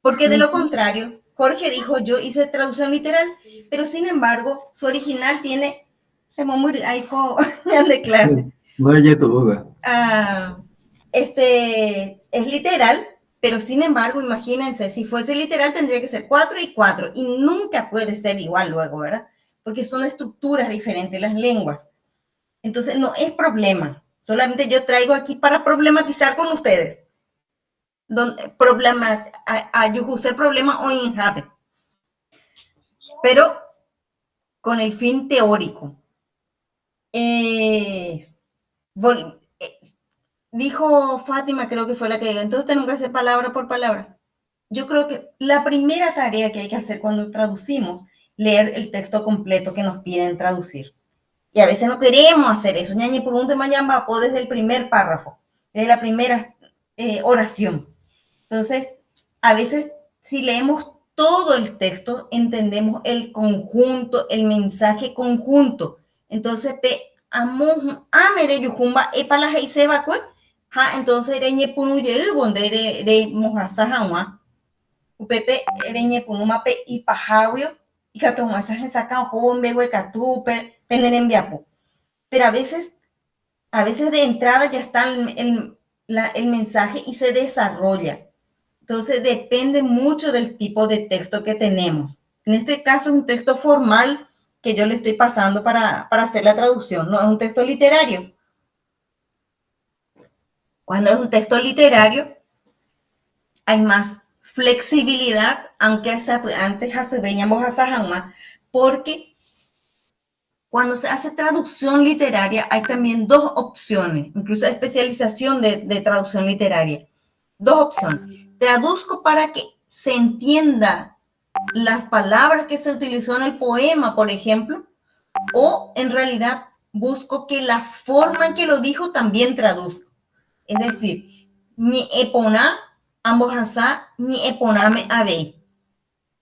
Porque de lo contrario, Jorge dijo, yo hice traducción literal, pero sin embargo, su original tiene, se me murió, ahí de clase. No es YouTube. Es literal, pero sin embargo, imagínense, si fuese literal tendría que ser 4 y 4, y nunca puede ser igual luego, ¿verdad? Porque son estructuras diferentes las lenguas. Entonces, no es problema. Solamente yo traigo aquí para problematizar con ustedes. Ayujuse problema o injabe. Pero con el fin teórico. Dijo Fátima, creo que fue la que dijo, entonces tenemos que hacer palabra por palabra. Yo creo que la primera tarea que hay que hacer cuando traducimos, leer el texto completo que nos piden traducir. Y a veces no queremos hacer eso. Ñañi por un tema llamapo desde el primer párrafo, desde la primera oración. Entonces, a veces si leemos todo el texto, entendemos el conjunto, el mensaje conjunto. Entonces, amere yukumba epala heiseba kue. Entonces, ereñe punuye bonde ere mojasajawa. Upepe ereñe punumape y pajawio. Y catomasa sacan joven begue catuper, penden viapo. Pero a veces de entrada ya está el mensaje y se desarrolla. Entonces depende mucho del tipo de texto que tenemos. En este caso es un texto formal que yo le estoy pasando para hacer la traducción, no es un texto literario. Cuando es un texto literario hay más flexibilidad, aunque antes hace veníamos a Sajama, porque cuando se hace traducción literaria hay también dos opciones, incluso especialización de traducción literaria. Dos opciones. Traduzco para que se entienda las palabras que se utilizó en el poema, por ejemplo, o en realidad busco que la forma en que lo dijo también traduzca. Es decir, ni epona, ambos asá, ni eponame a ve.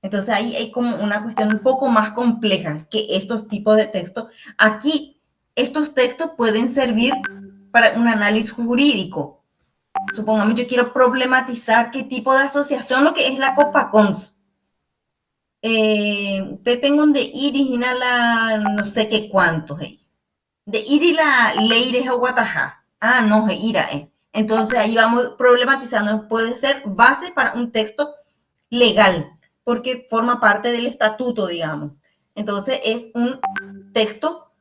Entonces ahí hay como una cuestión un poco más compleja que estos tipos de textos. Aquí, estos textos pueden servir para un análisis jurídico. Supongamos yo quiero problematizar qué tipo de asociación, lo que es la COPACONS. Pepengon de iris la no sé qué cuántos. De iri la leires o guataja. Ah, no, ira. Entonces ahí vamos problematizando. Puede ser base para un texto legal, porque forma parte del estatuto, digamos. Entonces es un texto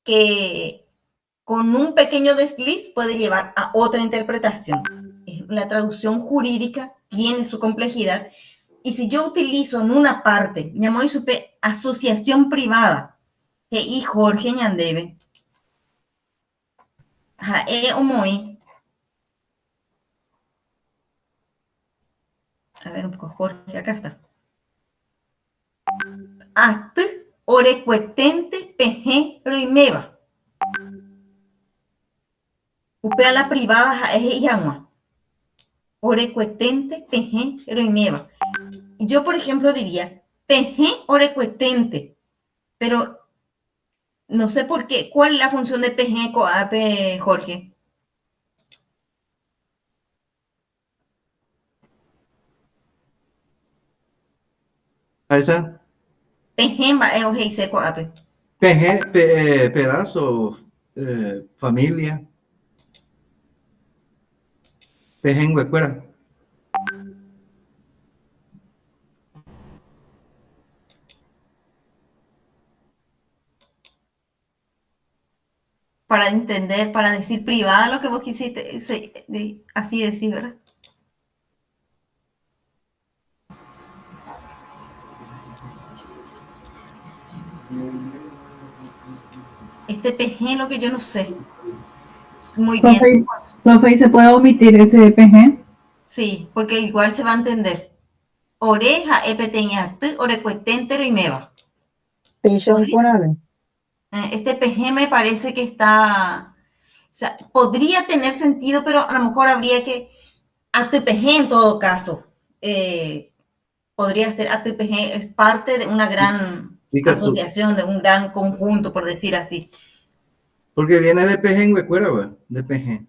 que con un pequeño desliz puede llevar a otra interpretación. La traducción jurídica tiene su complejidad, y si yo utilizo en una parte, llamo y supe asociación privada, y Jorge Ñandebe, omoi, a ver un poco, Jorge, acá está. At orecuetente peje roimeva. Upea la privada es llama. Orecuetente peje roimeva. Yo, por ejemplo, diría peje orecuetente, pero no sé por qué. ¿Cuál es la función de peje coape, Jorge? Esa, Peje va ojei coape. pedazo, familia, pejen huecuera. Para entender, para decir privada lo que vos quisiste, así decir, ¿verdad? Este PG lo que yo no sé. Muy bien. Profe, ¿y se puede omitir ese PG? Sí, porque igual se va a entender. Oreja, epeteña, orecuetentero y meva. Este PG me parece que está, o sea, podría tener sentido, pero a lo mejor habría que, ATPG en todo caso, podría ser ATPG, es parte de una gran asociación, de un gran conjunto, por decir así. Porque viene de pejen huecuera, de pejen.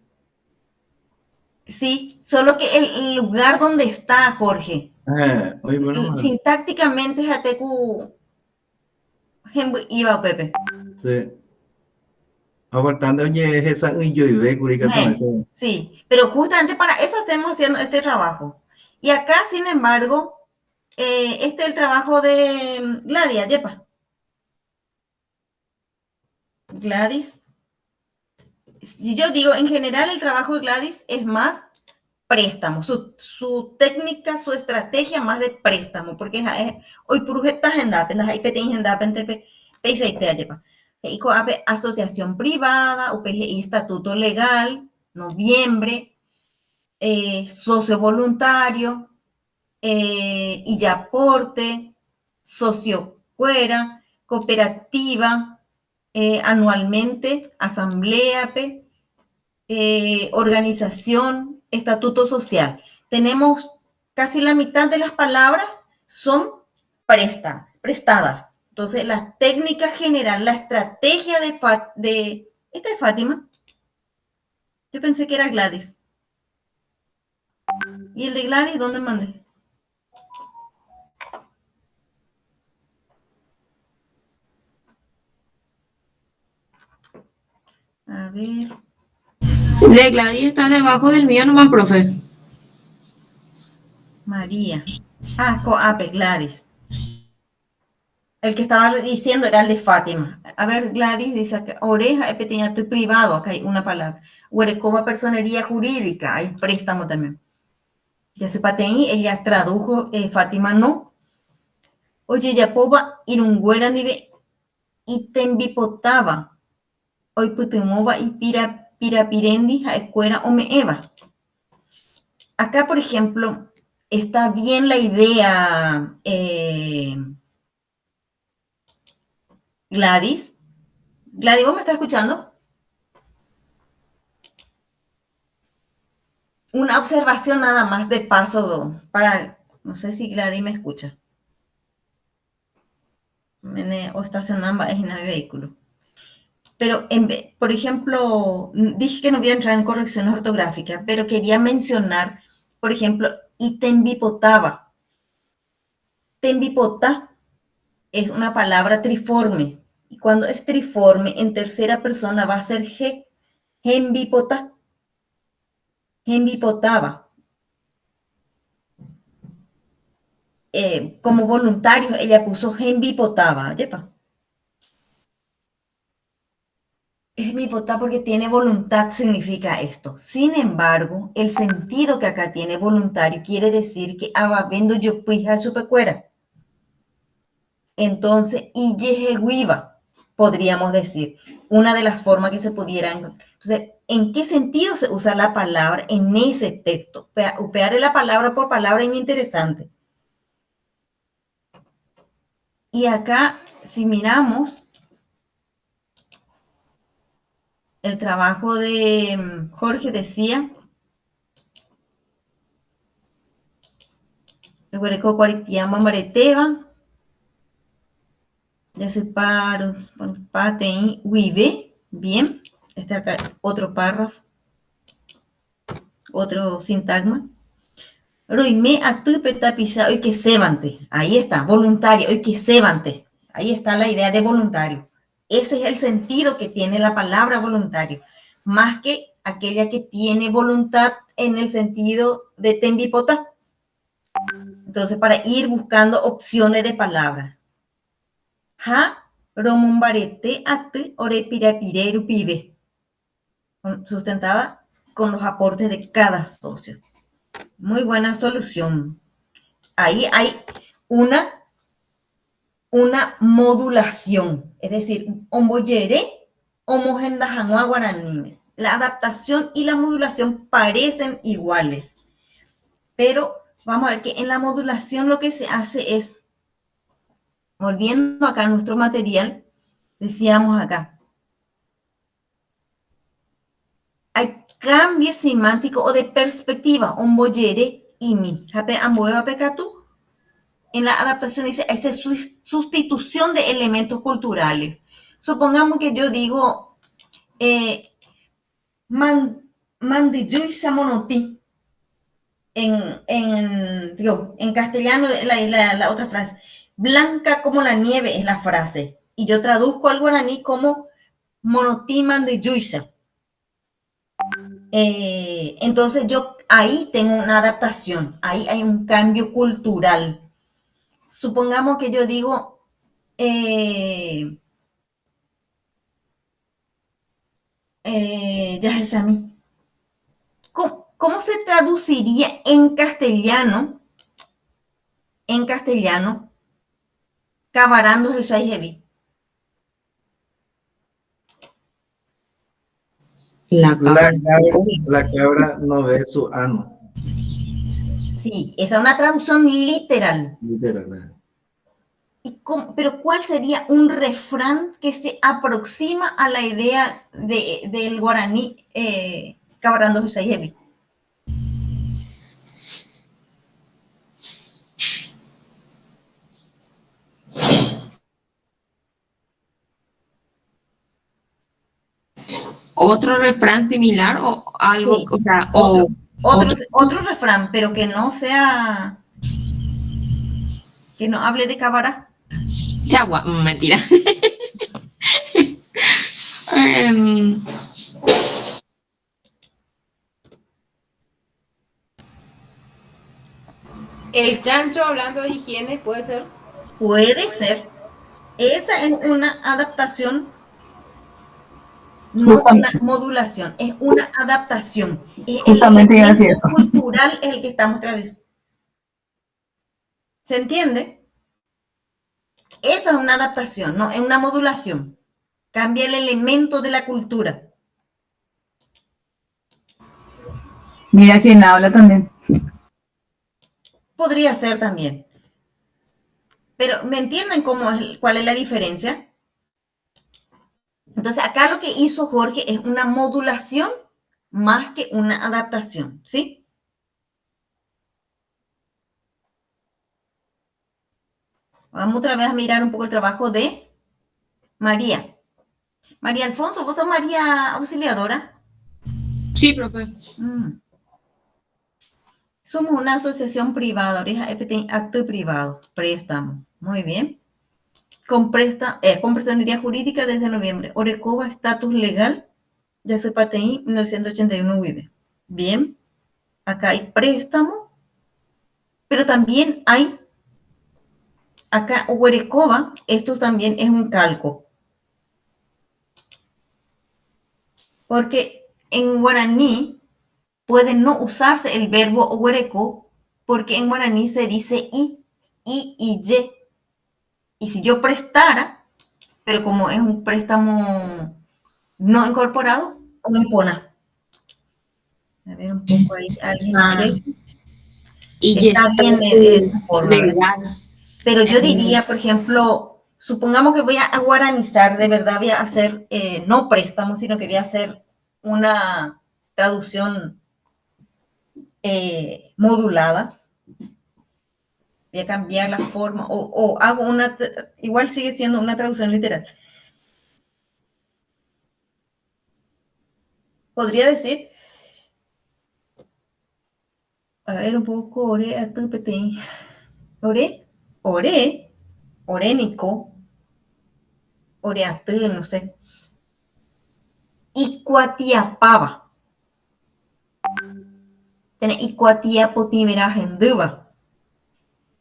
Sí, solo que el lugar donde está, Jorge, Bueno, sintácticamente es ATQ, iba Pepe. sí. Aguantando, oye, esa y yo y ve, sí, pero justamente para eso estamos haciendo este trabajo. Y acá, sin embargo, este es el trabajo de Gladys, yepa. Gladys. Si yo digo, en general, el trabajo de Gladys es más préstamo, su técnica, su estrategia más de préstamo, porque hoy purujetas en dapen, las IPT en dapen, asociación privada, UPG, estatuto legal, noviembre, socio voluntario, y aporte, socio cuera, cooperativa, anualmente, asamblea, organización, estatuto social. Tenemos casi la mitad de las palabras son prestadas. Entonces, la técnica general, la estrategia ¿esta es Fátima? Yo pensé que era Gladys. ¿Y el de Gladys dónde mandé? A ver. De Gladys está debajo del mío nomás, profe. María. Coape, Gladys. El que estaba diciendo era el de Fátima. A ver, Gladys dice acá, oreja, pequeña, privado, acá hay una palabra. Huerecoba, personería jurídica, hay préstamo también. Ya se pateí, ella tradujo, Fátima no. Oye, ya pova irunguera nive y tembipotaba. Hoy putemova y pirapirendi a escuela o me eva. Acá, por ejemplo, está bien la idea, Gladys. Gladys, ¿vos me estás escuchando? Una observación nada más de paso para, no sé si Gladys me escucha. O estacionamba en el vehículo. Pero, por ejemplo, dije que no voy a entrar en correcciones ortográficas, pero quería mencionar, por ejemplo, y tembipotaba. Tembipota es una palabra triforme. Y cuando es triforme, en tercera persona va a ser G. Gembipota. Gembipotaba. Como voluntario, ella puso gembipotaba. ¿Yepa? Gembipotaba porque tiene voluntad, significa esto. Sin embargo, el sentido que acá tiene voluntario quiere decir que ababendo yo puija chupecuera. Entonces, y yejeguiva, podríamos decir, una de las formas que se pudieran. Entonces, ¿en qué sentido se usa la palabra en ese texto? Upear la palabra por palabra es interesante. Y acá, si miramos el trabajo de Jorge, decía, recuerdo cuaritiama mareteva, ya separo, paten, vive, bien, este acá, otro párrafo, otro sintagma. Roime a tu petapisa, hoy que sebante, ahí está, voluntario, hoy que sebante, ahí está la idea de voluntario. Ese es el sentido que tiene la palabra voluntario, más que aquella que tiene voluntad en el sentido de tembipota. Entonces, para ir buscando opciones de palabras. Ja, romumbarete at ore pirapireru pibe. Sustentada con los aportes de cada socio. Muy buena solución. Ahí hay una modulación, es decir, omboyere, homogendajanua guaraní. La adaptación y la modulación parecen iguales, pero vamos a ver que en la modulación lo que se hace es, volviendo acá a nuestro material, decíamos acá, hay cambio semántico o de perspectiva, omboyere y mi, jape ambueva pecatu. En la adaptación dice, esa sustitución de elementos culturales. Supongamos que yo digo, mandiyuy samonoti. En castellano, la otra frase, blanca como la nieve es la frase. Y yo traduzco al guaraní como monotí mandiyuysa. Entonces yo ahí tengo una adaptación, ahí hay un cambio cultural. Supongamos que yo digo, ya es a mí. ¿Cómo se traduciría en castellano? En castellano, cabarando de Shaihevi. La cabra no ve su ano. Sí, esa es una traducción literal. Literal. Pero ¿cuál sería un refrán que se aproxima a la idea del guaraní cabarando de Shaihevi? ¿Otro refrán similar o algo? Sí, O sea, otro refrán, pero que no sea, que no hable de cabará. Chagua, mentira. El chancho hablando de higiene, ¿puede ser? Puede ser. Esa es una adaptación No es una Justamente, modulación, es una adaptación. Es el justamente iba a decir elemento eso. cultural es el que estamos atravesando. ¿Se entiende? Eso es una adaptación, no es una modulación. Cambia el elemento de la cultura. Mira quién habla también. Podría ser también. Pero ¿me entienden cuál es la diferencia? Entonces, acá lo que hizo Jorge es una modulación más que una adaptación, ¿sí? Vamos otra vez a mirar un poco el trabajo de María. María Alfonso, ¿vos sos María Auxiliadora? Sí, profe. Somos una asociación privada, oreja FT, acto privado, préstamo. Muy bien. Con personería jurídica desde noviembre. Orecoba, estatus legal, de CPTI 1981 vive. Bien. Acá hay préstamo, pero también hay, acá Orecoba, esto también es un calco. Porque en guaraní puede no usarse el verbo oguereco, porque en guaraní se dice i y y. Y si yo prestara, pero como es un préstamo no incorporado, o impona. A ver un poco ahí, alguien Ah, merece. y Está bien de esa forma, ¿verdad? legal. Pero yo diría, por ejemplo, supongamos que voy a guaranizar, de verdad voy a hacer, no préstamo, sino que voy a hacer una traducción modulada. Voy a cambiar la forma o hago una, igual sigue siendo una traducción literal. Podría decir, a ver un poco, ore, orénico, oreatú, no sé. Icuatiapaba. Tiene Icuatiapotimera Genduba.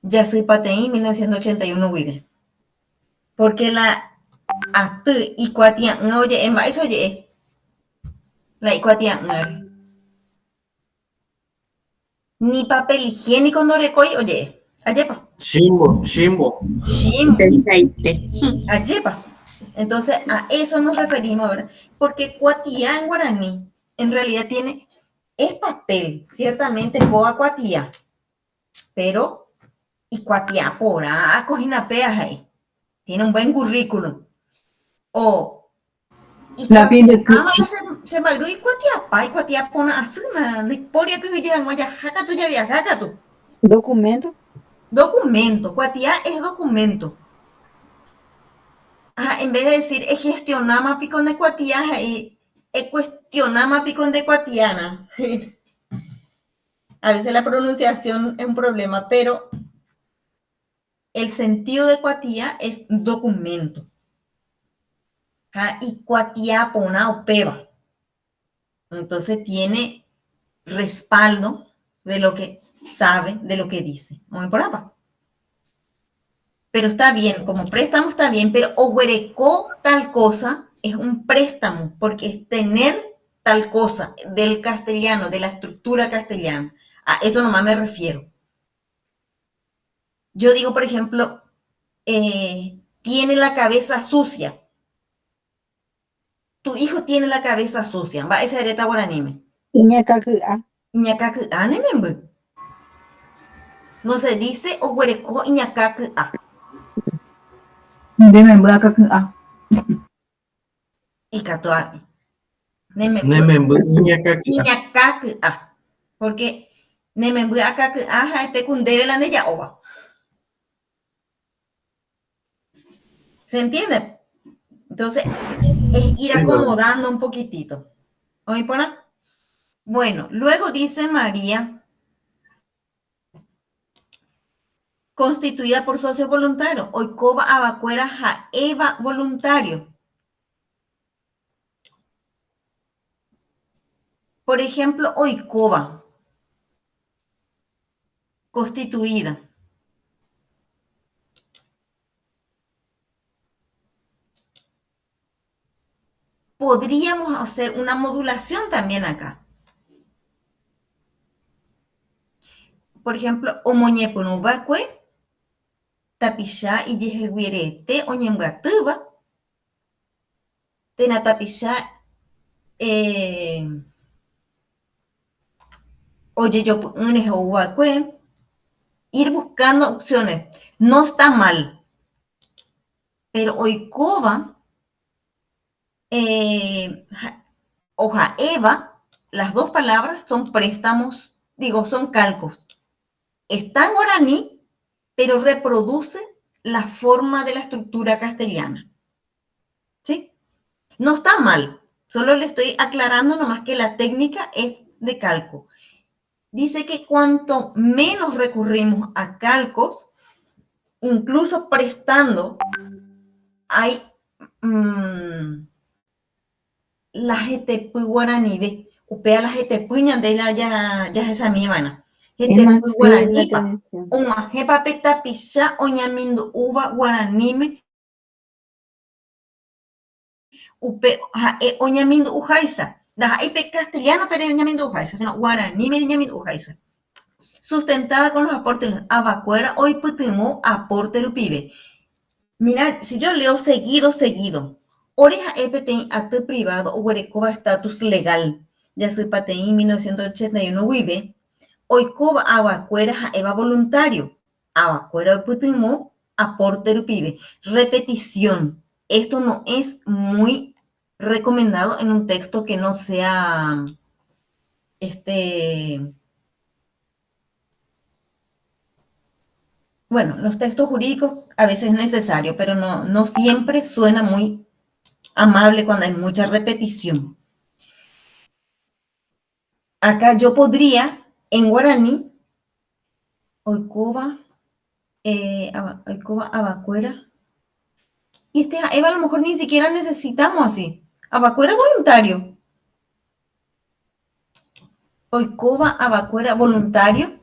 Ya soy Pateí, 1981 vive. Porque la atú Icuatia, oye, en eso oye, la Icuatia, ni papel higiénico no recoy, oye, ayepa. Shimbo, Shimbo. Shimbo, Aceite. ayepa. Entonces, a eso nos referimos ahora. Porque cuatía en guaraní, en realidad es papel, ciertamente es boa cuatía, pero y cuatía por cojinapeas ahí. Tiene un buen currículum. O y La fin de se magru y cuatía y cuatía pona asuna, ni poria que ya en jaca tu ya viaja tu. Documento. Documento, cuatía es documento. En vez de decir gestionama picón de cuatía, cuestionama picón de cuatiana. A veces la pronunciación es un problema, pero el sentido de cuatía es documento. Y cuatía pona o peba. Entonces tiene respaldo de lo que sabe, de lo que dice. Muy por apa. Pero está bien, como préstamo está bien, pero oguerecó tal cosa es un préstamo, porque es tener tal cosa del castellano, de la estructura castellana. A eso nomás me refiero. Yo digo, por ejemplo, tiene la cabeza sucia. Tu hijo tiene la cabeza sucia. Va, esa hereta guaranime. Iñacaca. Iñacacu anemembu. No se dice oguerecó iñacacu a. Dime, voy acá. Y catoa. Nemembu Nemembu Iñakaki. iñacacu a. Porque nemembu acacu a este cundebe la neya ova. ¿Se entiende? Entonces, es ir Sí, bueno. acomodando un poquitito. ¿Oí por ahí? Bueno, luego dice María, constituida por socios voluntarios. Oicoba abacuera jaeva voluntario. Por ejemplo, Oicoba, constituida. podríamos hacer una modulación también acá. Por ejemplo, omoñepunubakue, tapisha y yejeguirete, oñemgatuba, tena tapisha, oye, yo ir buscando opciones. No está mal, pero oikoba, o jaeva, las dos palabras son préstamos, son calcos. Está en guaraní, pero reproduce la forma de la estructura castellana. ¿Sí? No está mal, solo le estoy aclarando nomás que la técnica es de calco. Dice que cuanto menos recurrimos a calcos, incluso prestando, hay la GTP guaraní, upea la GTP ñandela ya esa mimana. GTP guaraní, una jepa peta pisa oñamindu uva guaranime, upe oñamindu ujaisa. Da ipe castellano, pero oñamindu ujaisa, sino guaraní me ñamindu ujaisa. Sustentada con los aportes de abacuera, hoy putimos aporte rupibe. Mira, si yo leo seguido, oreja EPT acto privado o huerecoba estatus legal, ya se pateí en 1981 vive, hoy coba abacuera eva voluntario, abacuera hoy putimos aporte rupibe. Repetición, esto no es muy recomendado en un texto que no sea bueno, los textos jurídicos a veces es necesario, pero no siempre suena muy amable cuando hay mucha repetición. Acá yo podría, en guaraní, oikoba abacuera, y Eva a lo mejor ni siquiera necesitamos así. Abacuera voluntario. Oikoba abacuera voluntario.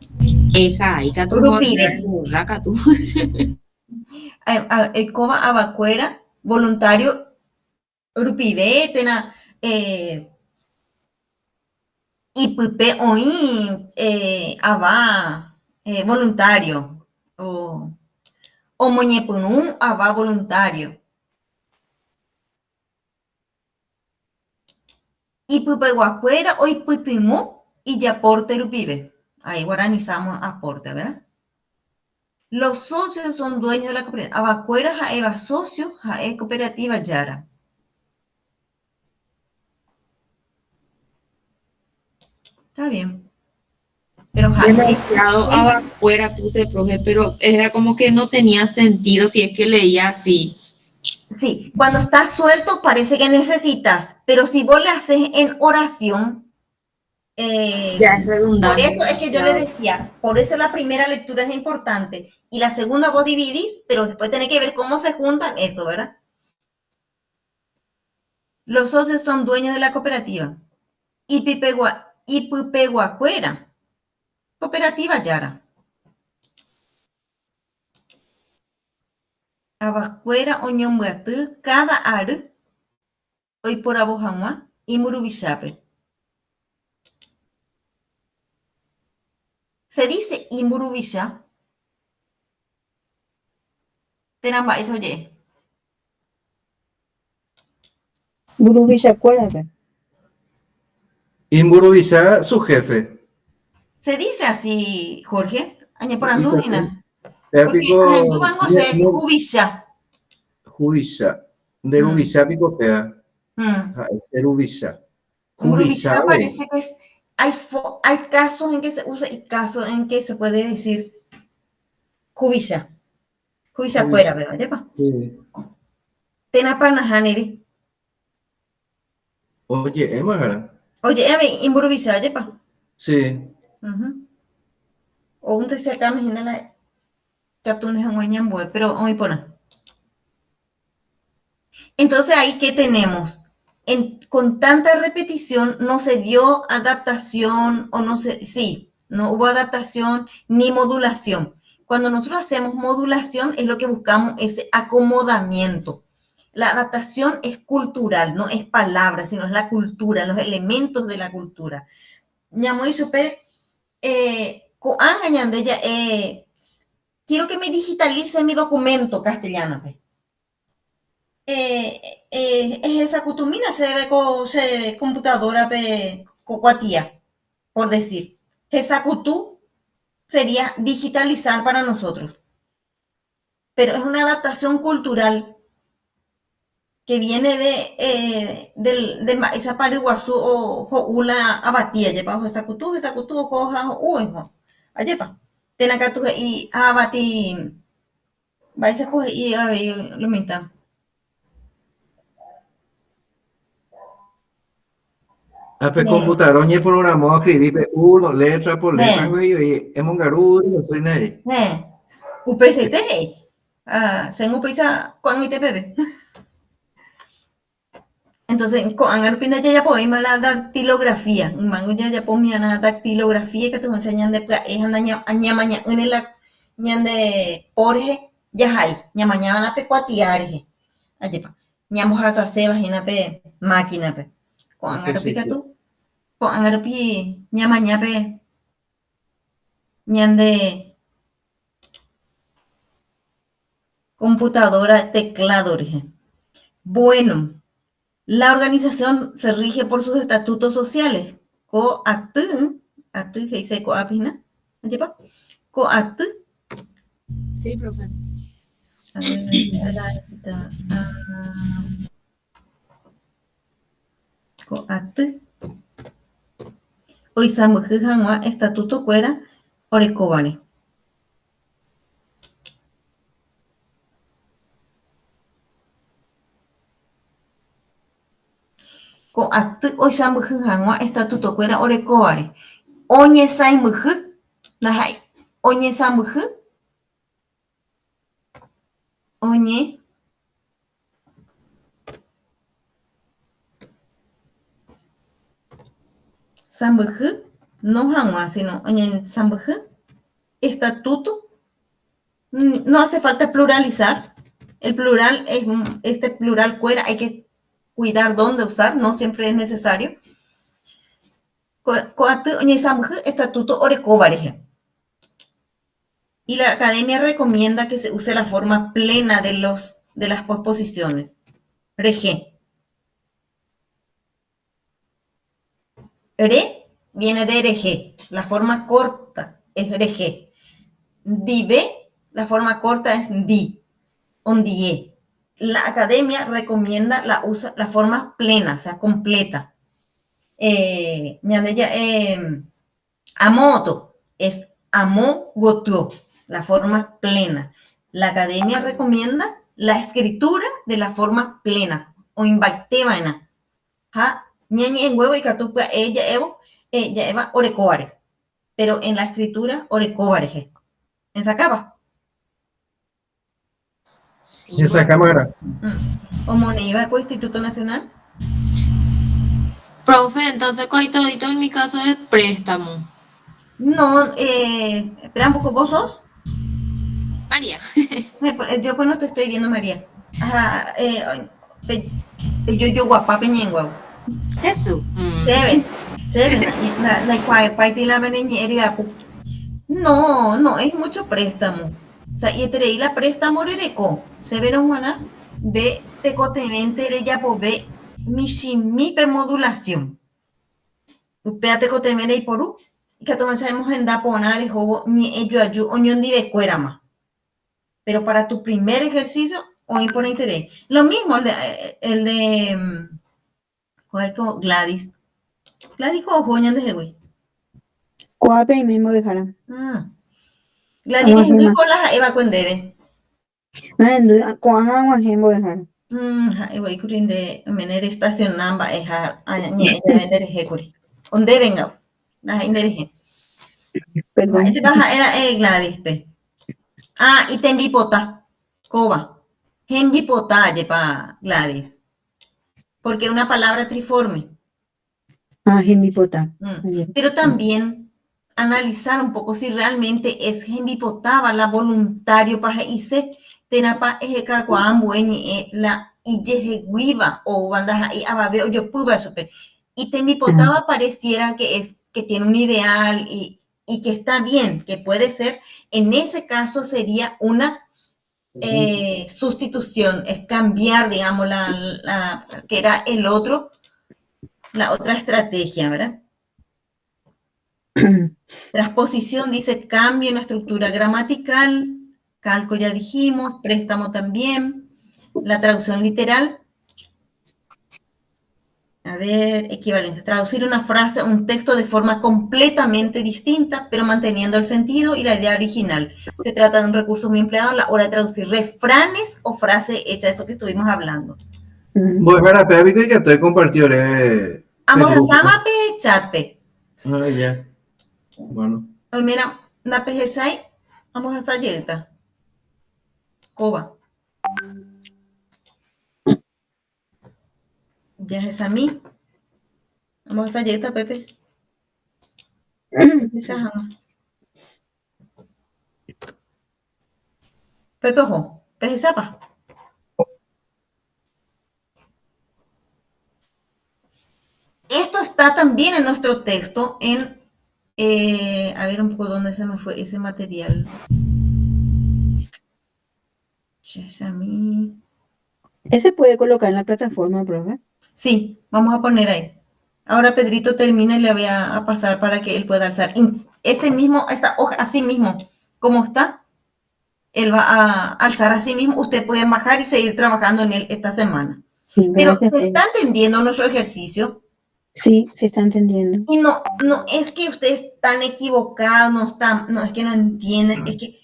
Rupide. Oikoba abacuera voluntario. Rupide, tena. Y pupe oí aba voluntario. O moñepunú aba voluntario. Y pupe guacuera hoy putimú y ya aporte rupibe. Ahí guaranizamos aporte, ¿verdad? Los socios son dueños de la cooperativa. Abacuera jaeva socio, jae cooperativa yara. Está bien. Pero demasiado afuera puse, profe, pero era como que no tenía sentido si es que leía así. Sí, cuando estás suelto parece que necesitas, pero si vos le haces en oración, ya es redundante. Por eso es que yo le decía, por eso la primera lectura es importante y la segunda vos dividís, pero después tenés que ver cómo se juntan eso, ¿verdad? Los socios son dueños de la cooperativa. Y Pupeguacuera, cooperativa Yara. Abacuera oñombuatú, cada aru, hoy por Abojamua y Murubisape. Se dice Imurubisha. Tenamba, eso oye. Burubisha, acuérdate. Imburubisha, su jefe. Se dice así, Jorge. Añe por andúina. Jubisha. De Rubisha picotea. Es Rubisha. Rubisha parece que hay casos en que se usa y casos en que se puede decir Jubisha. Jubisha fuera, ¿verdad? Sí. Tenapana haneri. Oye, Emma, oye, Imburubisha, ¿yepa? Sí. O un te acá, imagina la cartones en Guañambue, pero hoy pone. Entonces, ahí, ¿qué tenemos? Con tanta repetición no se dio adaptación o no hubo adaptación ni modulación. Cuando nosotros hacemos modulación es lo que buscamos ese acomodamiento. la adaptación es cultural, no es palabra, sino es la cultura, los elementos de la cultura. Ñamoy supe, koan añandella, quiero que me digitalice mi documento castellano, pe. Es esa cutumina, se ve con computadora, pe, cuatía, por decir. Esa cutú sería digitalizar para nosotros. Pero es una adaptación cultural que viene de esa pariguazú o una abatía, lleva esa cutú, coja o hijo. Ayepa. Tenaka tu y abati. Vais a coger y a ver lo mitad. Ape computador ñe programó a escribir uno letra por letra y es un garudo, no soy nadie. UPCT. Sen upisa con ITPB. Entonces, con Angarpina ya podemos la dactilografía. Mango ya podemos la dactilografía que te enseñan de es añamaña en la ñan de porje ya hay ñamaña na pe cuatiare. Ayepa. Ñamos a se vagina pe máquina pe. Con Angarpika tú. Con Angarpi ñamaña pe ñan de computadora teclado origen. Bueno. La organización se rige por sus estatutos sociales. Coatú, que dice coapina, ¿entiendes? Coatú. Sí, profe. Coatú. Hoy samujijanwa estatuto fuera orecobare. Coatú hoy samujijanwa estatuto fuera orecobare. Oñe saimuju, nahai. Oñe samuju. Oñe. Sambuju, no hanwa, sino oñe sambuju. Estatuto. No hace falta pluralizar. El plural es este plural fuera, hay que cuidar dónde usar, no siempre es necesario. Estatuto orecobare. Y la academia recomienda que se use la forma plena de las posposiciones. Rege. Re viene de rege. La forma corta es rege. Dive, la forma corta es di. Ondie. La academia recomienda la forma plena, o sea, completa. Amoto es amogoto, la forma plena. La academia recomienda la escritura de la forma plena. O invaitevana. Ñeñe en huevo y catupa ella eva orecobare. Pero en la escritura orecobare. En sacaba. ¿Y esa cámara? ¿Cómo ne iba con Instituto Nacional? Profe, entonces coitodito en mi caso es préstamo. No, espera un poco, ¿vos sos? María. Yo pues no te estoy viendo, María. Ajá, yo guapa peñengua. Jesús. Se ve, la cual la veneñería. No, es mucho préstamo. O sea, y entre la préstamo rereco, se ve Juana, de tecotemente ya pove mi modulación. Upea tecotemere y porú, y que tomas sabemos en da ponar el juego ni ello ayu oñón de cuera más. Pero para tu primer ejercicio, hoy por interés. Lo mismo el de Gladys. Gladys como joñan de güey. Coape y mismo dejarán. Gladys es muy con las Eva Cuendere. Con agua mismo dejarán. Voy curin de menor estacionamba ella vender ejecuri. ¿Dónde venga? La gente Perdón. este baja era Gladys pe. Y te envipota. Coba. Envipota para Gladys. Porque es una palabra triforme. Gembipota. Pero también analizar un poco si realmente es gembipotaba la voluntario para irse tenapa ejeka cuambueñe la y yeheguiva o bandaja y ababe o yopuba super. Y temipotaba pareciera que tiene un ideal y que está bien, que puede ser. En ese caso sería una sustitución, es cambiar, digamos, que era la otra estrategia, ¿verdad? Transposición dice cambio en la estructura gramatical, calco ya dijimos, préstamo también, la traducción literal. A ver, equivalencia, traducir una frase, un texto de forma completamente distinta, pero manteniendo el sentido y la idea original. Se trata de un recurso muy empleado a la hora de traducir refranes o frases hechas, eso que estuvimos hablando. Voy a ver, que estoy compartiendo. Vamos a Samape, Chatpe. Ah, ya. Bueno. Hoy mira, na PGSI, vamos a Sayeta. Coba. Ya es a mí. Vamos a Sayeta, Pepe. Pepe, ojo. Pepe, Zapa. Esto está también en nuestro texto en a ver un poco dónde se me fue ese material. ¿Ese puede colocar en la plataforma, profe? Sí, vamos a poner ahí. Ahora Pedrito termina y le voy a pasar para que él pueda alzar. Esta hoja, así mismo, como está, él va a alzar así mismo. Usted puede bajar y seguir trabajando en él esta semana. Sí, pero gracias, ¿se está entendiendo nuestro ejercicio? Sí, se está entendiendo. Y no es que ustedes están equivocados, no es que no entienden, es que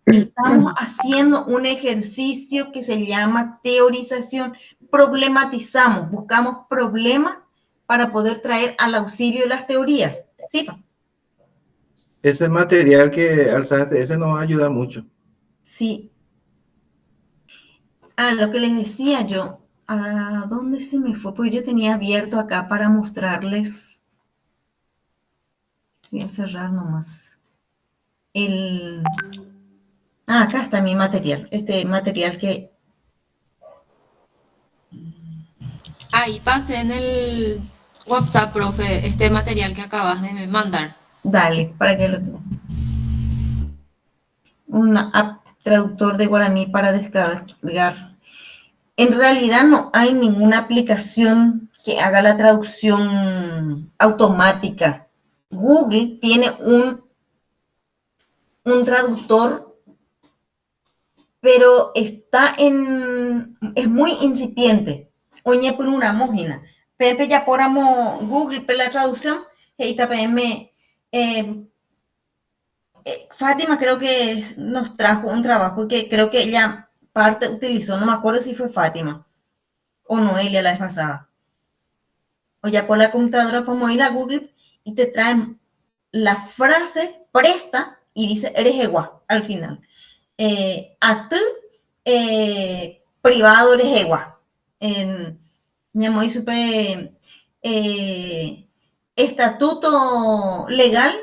estamos haciendo un ejercicio que se llama teorización. Problematizamos, buscamos problemas para poder traer al auxilio de las teorías. ¿Sí? Ese material que alzaste, ese nos va a ayudar mucho. Sí. Lo que les decía yo, ¿a dónde se me fue? Porque yo tenía abierto acá para mostrarles. Voy a cerrar nomás. Acá está mi material. Este material que... Ahí pasé en el WhatsApp, profe, este material que acabas de mandar. Dale, para que lo tenga. Una app traductor de guaraní para descargar. En realidad no hay ninguna aplicación que haga la traducción automática. Google tiene un traductor, pero es muy incipiente. Oye, por una mógina. Pepe ya poramos Google para la traducción. Y también Fátima creo que nos trajo un trabajo que creo que ella parte utilizó, no me acuerdo si fue Fátima o Noelia la vez pasada. O ya por la computadora podemos ir a Google y te traen la frase presta y dice eres igual al final. A tú privado eres igual. Estatuto legal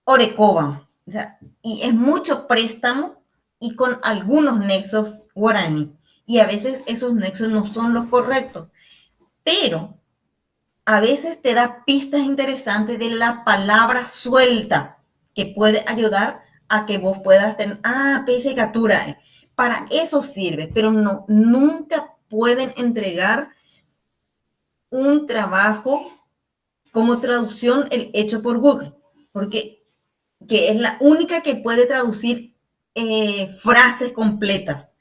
Orecoba. O sea, y es mucho préstamo y con algunos nexos guaraní. Y a veces esos nexos no son los correctos. Pero a veces te da pistas interesantes de la palabra suelta que puede ayudar a que vos puedas tener, pese captura. Para eso sirve, pero nunca pueden entregar un trabajo como traducción hecho por Google, porque es la única que puede traducir frases completas,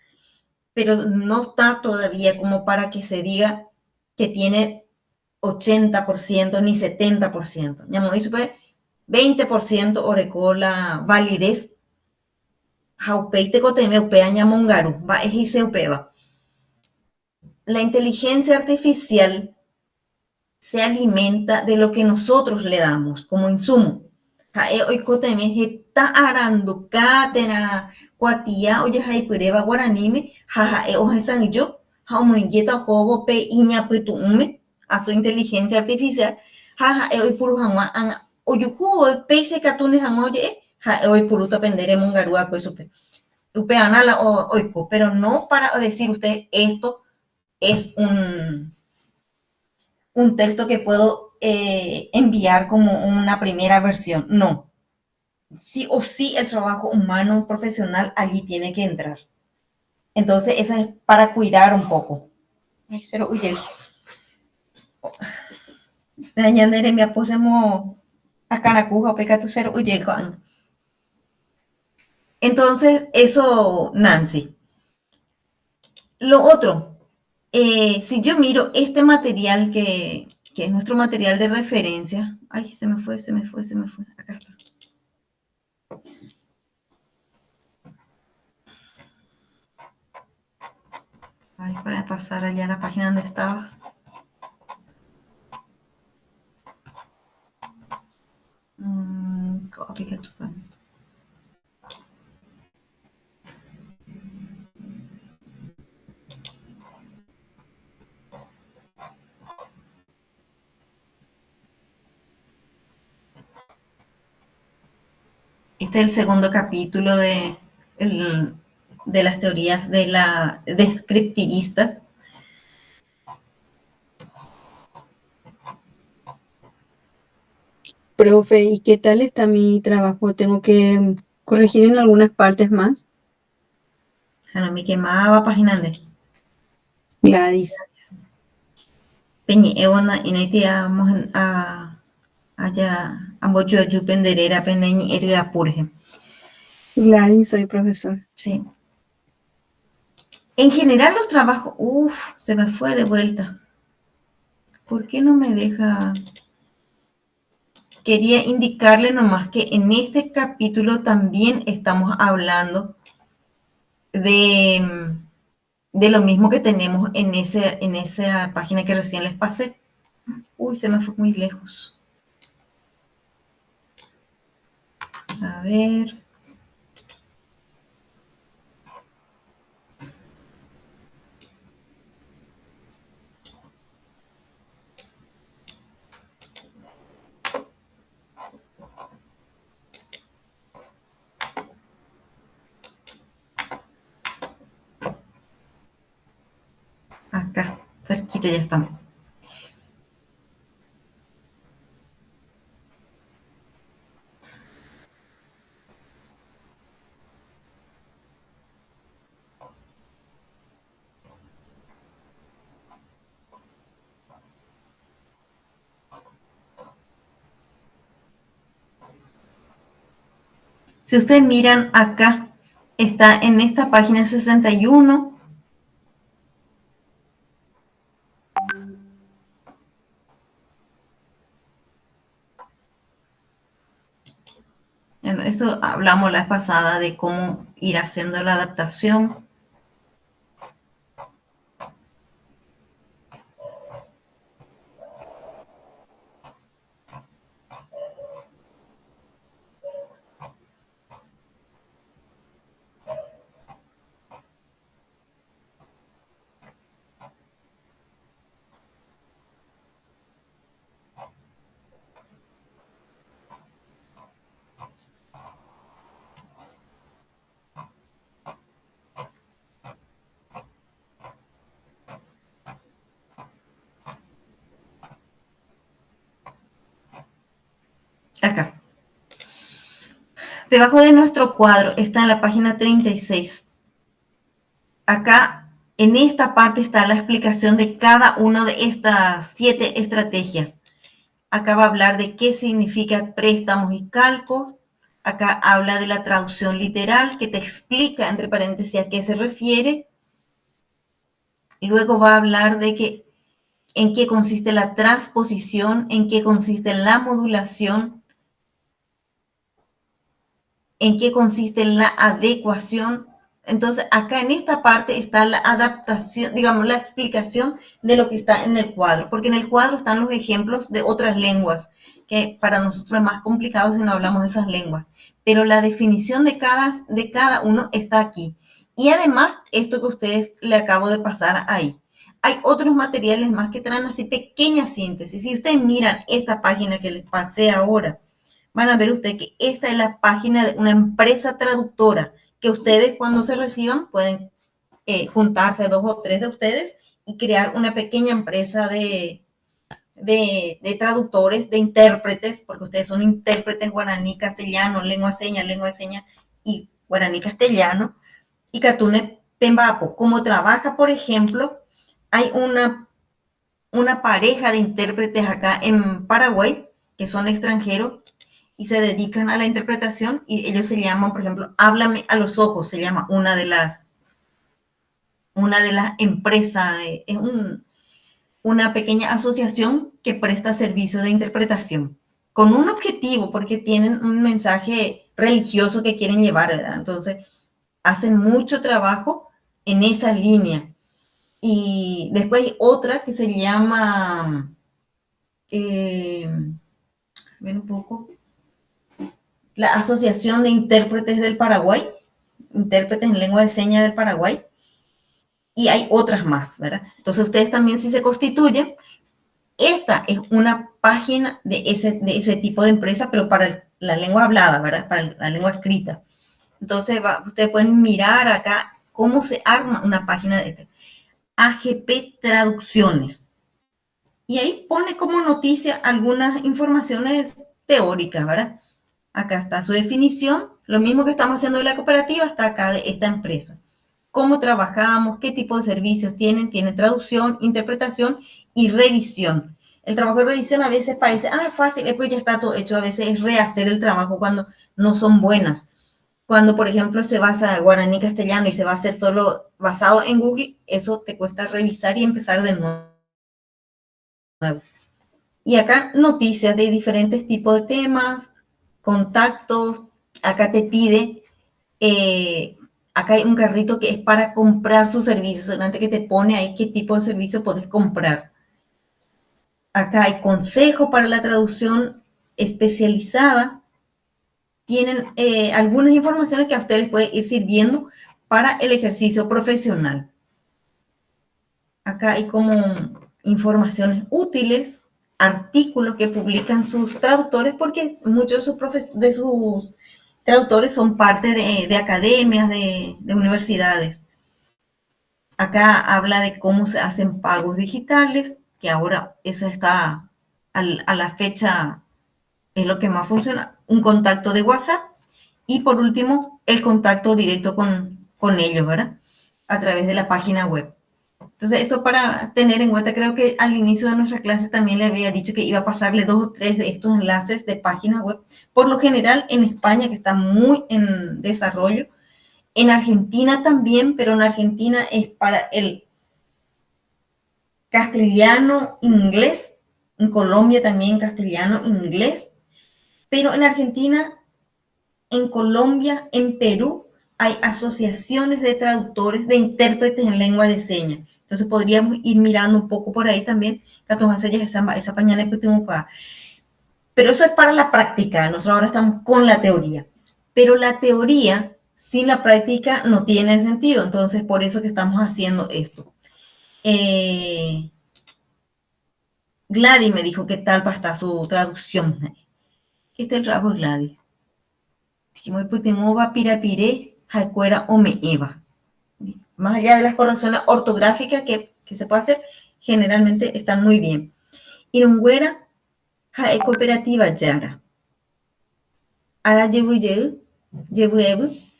pero no está todavía como para que se diga que tiene 80% ni 70%. Ya hizo 20% orecó la validez. Jaupeite coteme upea ñamongaru, va ejise upeva. La inteligencia artificial se alimenta de lo que nosotros le damos como insumo. Hoy coteme está arando catena cuatía oye jaipureva guaranime jaja ojesan yo jaumoyeta jobo pe iñaputume a su inteligencia artificial jaja hoy puru hanwa oyuju peise katune hangoye hoy puru tapendere mongarua pues upe anala oico, pero no para decir usted esto es un texto que puedo enviar como una primera versión. No. Sí o sí el trabajo humano profesional allí tiene que entrar. Entonces, eso es para cuidar un poco. Ay, cero, oye. Añandere me aposemos a Canacuja, peca tu cero, oye, Juan. Entonces, eso, Nancy. Lo otro, si yo miro este material que es nuestro material de referencia. Ay, se me fue. Acá está. Ay, para pasar allá a la página donde estaba. Copy que tu pan. Este es el segundo capítulo de las teorías de la descriptivistas. Profe, ¿y qué tal está mi trabajo? ¿Tengo que corregir en algunas partes más? Hanami quemaba página de Gladys. Peñi Ewana inaitia allá ambocho yupenderera peneñi erga purge. Gladys, soy profesor. Sí. En general los trabajos, se me fue de vuelta. ¿Por qué no me deja? Quería indicarle nomás que en este capítulo también estamos hablando de lo mismo que tenemos en esa página que recién les pasé. Se me fue muy lejos. A ver. Acá, cerquita ya estamos. Si ustedes miran acá, está en esta página 61. Bueno, esto hablamos la vez pasada de cómo ir haciendo la adaptación. Acá. Debajo de nuestro cuadro está en la página 36. Acá, en esta parte está la explicación de cada una de estas 7 estrategias. Acá va a hablar de qué significa préstamos y calcos. Acá habla de la traducción literal, que te explica, entre paréntesis, a qué se refiere. Y luego va a hablar de en qué consiste la transposición, en qué consiste la modulación, en qué consiste la adecuación. Entonces, acá en esta parte está la adaptación, digamos, la explicación de lo que está en el cuadro, porque en el cuadro están los ejemplos de otras lenguas, que para nosotros es más complicado si no hablamos esas lenguas, pero la definición de cada uno está aquí. Y además, esto que ustedes le acabo de pasar ahí. Hay otros materiales más que traen así pequeñas síntesis. Si ustedes miran esta página que les pasé ahora, van a ver ustedes que esta es la página de una empresa traductora, que ustedes cuando se reciban pueden juntarse 2 o 3 de ustedes y crear una pequeña empresa de traductores, de intérpretes, porque ustedes son intérpretes guaraní, castellano, lengua de señas y guaraní castellano, y Catune Pembapo. Como trabaja, por ejemplo, hay una pareja de intérpretes acá en Paraguay, que son extranjeros, y se dedican a la interpretación, y ellos se llaman, por ejemplo, Háblame a los ojos, se llama una de las empresas, es una pequeña asociación que presta servicio de interpretación, con un objetivo, porque tienen un mensaje religioso que quieren llevar, ¿verdad? Entonces, hacen mucho trabajo en esa línea. Y después hay otra que se llama, ven un poco, la Asociación de Intérpretes del Paraguay, intérpretes en lengua de señas del Paraguay, y hay otras más, ¿verdad? Entonces ustedes también, si se constituyen, esta es una página de ese tipo de empresa, pero para la lengua hablada, ¿verdad? Para la lengua escrita. Entonces ustedes pueden mirar acá cómo se arma una página de esta. AGP Traducciones. Y ahí pone como noticia algunas informaciones teóricas, ¿verdad? Acá está su definición. Lo mismo que estamos haciendo de la cooperativa está acá de esta empresa. Cómo trabajamos, qué tipo de servicios tienen. Tienen traducción, interpretación y revisión. El trabajo de revisión a veces parece, fácil, pues ya está todo hecho. A veces es rehacer el trabajo cuando no son buenas. Cuando, por ejemplo, se basa en guaraní castellano y se va a hacer solo basado en Google, eso te cuesta revisar y empezar de nuevo. Y acá noticias de diferentes tipos de temas, contactos. Acá te pide, acá hay un carrito que es para comprar sus servicios, solamente que te pone ahí qué tipo de servicio puedes comprar. Acá hay consejo para la traducción especializada. Tienen algunas informaciones que a ustedes les puede ir sirviendo para el ejercicio profesional. Acá hay como informaciones útiles, artículos que publican sus traductores, porque muchos de sus traductores son parte de academias, de universidades. Acá habla de cómo se hacen pagos digitales, que ahora esa está a la fecha, es lo que más funciona. Un contacto de WhatsApp y por último el contacto directo con ellos, ¿verdad? A través de la página web. Entonces, esto para tener en cuenta. Creo que al inicio de nuestra clase también le había dicho que iba a pasarle 2 o 3 de estos enlaces de página web. Por lo general en España, que está muy en desarrollo, en Argentina también, pero en Argentina es para el castellano-inglés, en Colombia también castellano-inglés, pero en Argentina, en Colombia, en Perú, hay asociaciones de traductores, de intérpretes en lengua de señas. Entonces podríamos ir mirando un poco por ahí también. Pero eso es para la práctica. Nosotros ahora estamos con la teoría. Pero la teoría sin la práctica no tiene sentido. Entonces por eso que estamos haciendo esto. Gladys me dijo qué tal va a estar su traducción. ¿Qué está el trabajo, Gladys? Dijimos, va pirapiré, jacuera o meeva. Más allá de las correcciones ortográficas que se puede hacer, generalmente están muy bien. Irungüera, jae cooperativa yara. Ara llevo,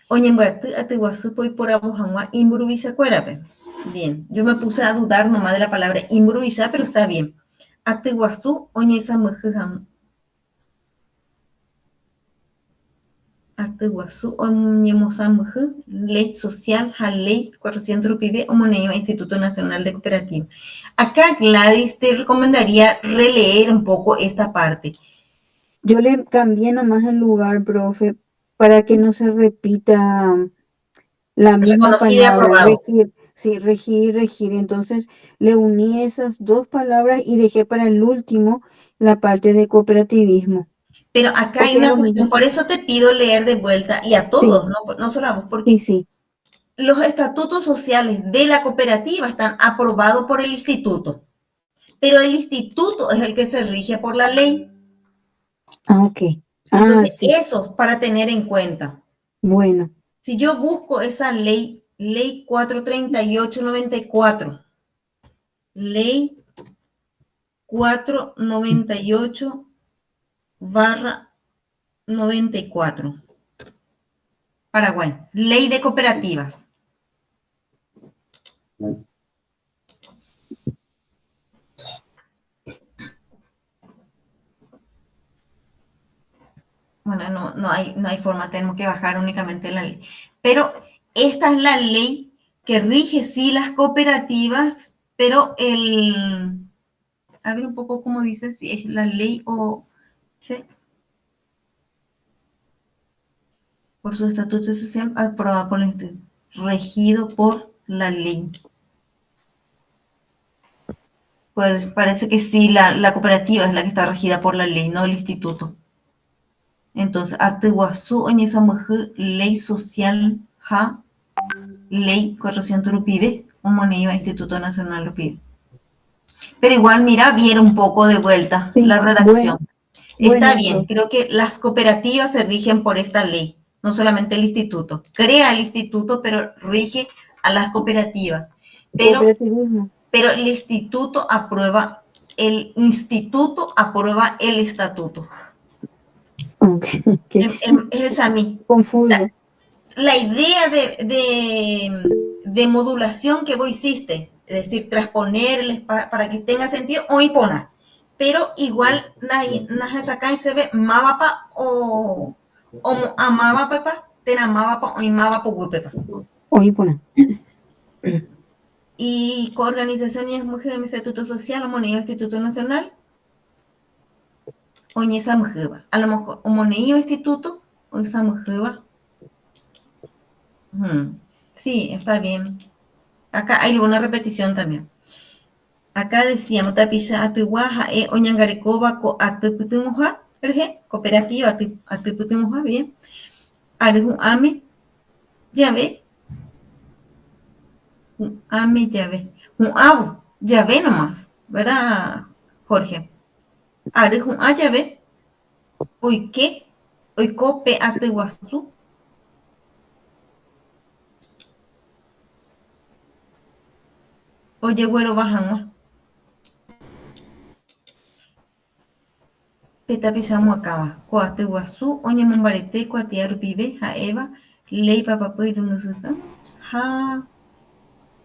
oñembuatu, atuguasu, poi por abojangua, imburuisa cuerape. Bien, yo me puse a dudar nomás de la palabra imburuisa, pero está bien. Atuguasu, oñesa mujejan. Atuguasu, oñemosamuje, ley social, ley 400 rupibe, omoneo, Instituto Nacional de Cooperativa. Acá, Gladys, te recomendaría releer un poco esta parte. Yo le cambié nomás el lugar, profe, para que no se repita la misma Reconocido y palabra. aprobado. Regir. Entonces le uní esas 2 palabras y dejé para el último la parte de cooperativismo. Pero acá hay una cuestión, por eso te pido leer de vuelta y a todos, Sí. no solo a vos, porque Sí. los estatutos sociales de la cooperativa están aprobados por el instituto, pero el instituto es el que se rige por la ley. Ok. Entonces, Sí. eso para tener en cuenta. Bueno. Si yo busco esa ley 438/94, Ley 498/94. Paraguay. Ley de cooperativas. Bueno, no hay forma, tenemos que bajar únicamente la ley. Pero esta es la ley que rige, sí, las cooperativas, pero a ver un poco cómo dice, si es la ley o... ¿sí? Por su estatuto social aprobado por el regido por la ley. Pues parece que sí, la cooperativa es la que está regida por la ley, no el instituto. Entonces, Ateguazú, Oñesamujú, ley social, ja, ley 400 Rupide, Moneiva, Instituto Nacional Rupide. Pero igual, mira, viene un poco de vuelta Sí, la redacción. Está bueno, bien, profe. creo que las cooperativas se rigen por esta ley, no solamente el instituto. Crea el instituto, pero rige a las cooperativas. Cooperativismo. Pero el instituto aprueba el estatuto. Ok, Es a mí. confuso. La idea de modulación que vos hiciste, es decir, transponerles para que tenga sentido o imponer. Pero igual, naja saca y se ve mabapa o amaba pepa, tenamaba o imaba po pepa. Oye, pone. Y coorganización y mujer de Instituto Social, o moneda Instituto Nacional, o esa mujer. A lo mejor, o moneda Instituto, o esa mujer. Sí, está bien. Acá hay una repetición también. Acá decíamos, tapilla atuaja, oñangarecoba, atuputumuja, cooperativa, atuputumuja, bien. Areju ame, ya ve. Ame, ya ve. Ya ve nomás, ¿verdad, Jorge? Areju ya ve. Hoy qué, hoy cope atuazu. Oye, güero, bajan. Petapizamo acaba. Coate guazú, oñe mombarete, coatear pibe, jaeva, ley papapuiru nususa, ja.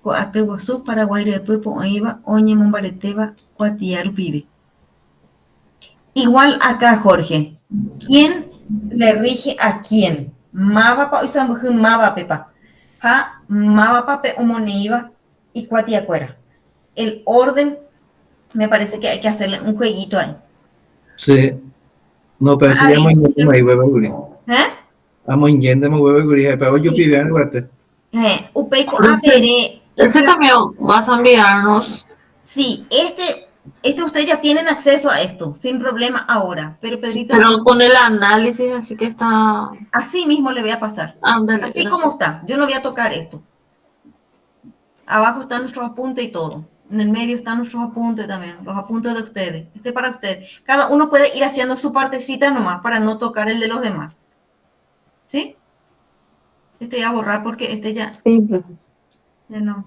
Coate guazú, paraguay de puepo, oiva, oñe mombareteba, coatear pibe. Igual acá, Jorge. ¿Quién le rige a quién? Maba pa, usambuju maba pepa. Ja, maba pape, omoneiva y cuatiacuera. El orden, me parece que hay que hacerle un jueguito ahí. Sí. No, pero si ya muy huevo guri. Amo yendo muy huevo guri, pero yo pide algo arte. Upeico apere. Ese también vas a enviarnos. Sí, ustedes ya tienen acceso a esto, sin problema ahora. Pero Pedrito, Pero con el análisis, así que está. así mismo le voy a pasar. Ándale, Así gracias. como está. Yo no voy a tocar esto. Abajo están nuestros apuntes y todo. En el medio están nuestros apuntes también, los apuntes de ustedes. Este para ustedes. Cada uno puede ir haciendo su partecita nomás para no tocar el de los demás. ¿Sí? Este voy a borrar porque este ya. Sí, profe. Ya no.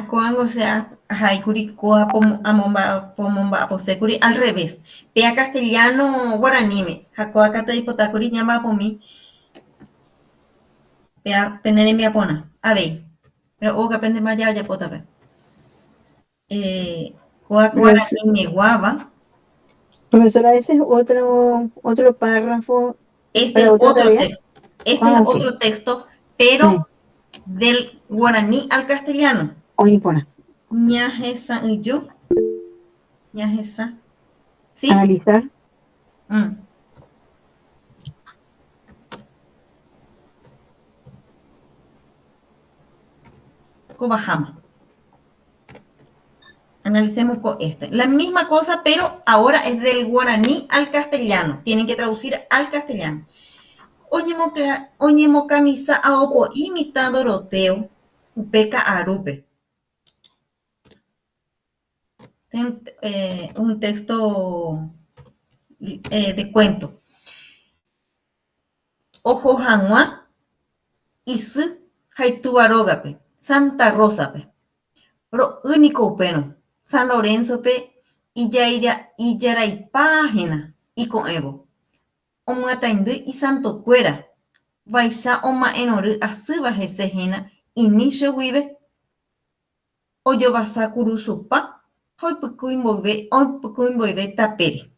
Coango sea, haikuri, coa, amomba, pomomba, posekuri, al revés. Pea castellano, guaranime. Jacoa cato hipotacuri, llama pomi. Pea, penere mi apona. A ver. Pero oga pende maya ya pota pe. Coa guaranime guava. Profesora, ese es otro párrafo Este para es otra otro tarea. texto. Este es Ok. otro texto, pero del guaraní al castellano. Oye, pone. Ñajesa y yo. Ñajesa. ¿Sí? Analizar. Bajamos. Analicemos con este. La misma cosa, pero ahora es del guaraní al castellano. Tienen que traducir al castellano. Oñemo camisa aopo imita doroteo. Upeca arupe. Un texto de cuento. Ojo Hanua, Isu, Haitubarogape, Santa Rosape, Ro único peno, San Lorenzo pe, Iyara y página, y con Evo. Omatainde y Santo Cuera, Vaisa Oma Enoru, Asuba Jesejina, y Nisho Vive, Oyobasa Kurusupa, Hoy Pukuimboive Taperi.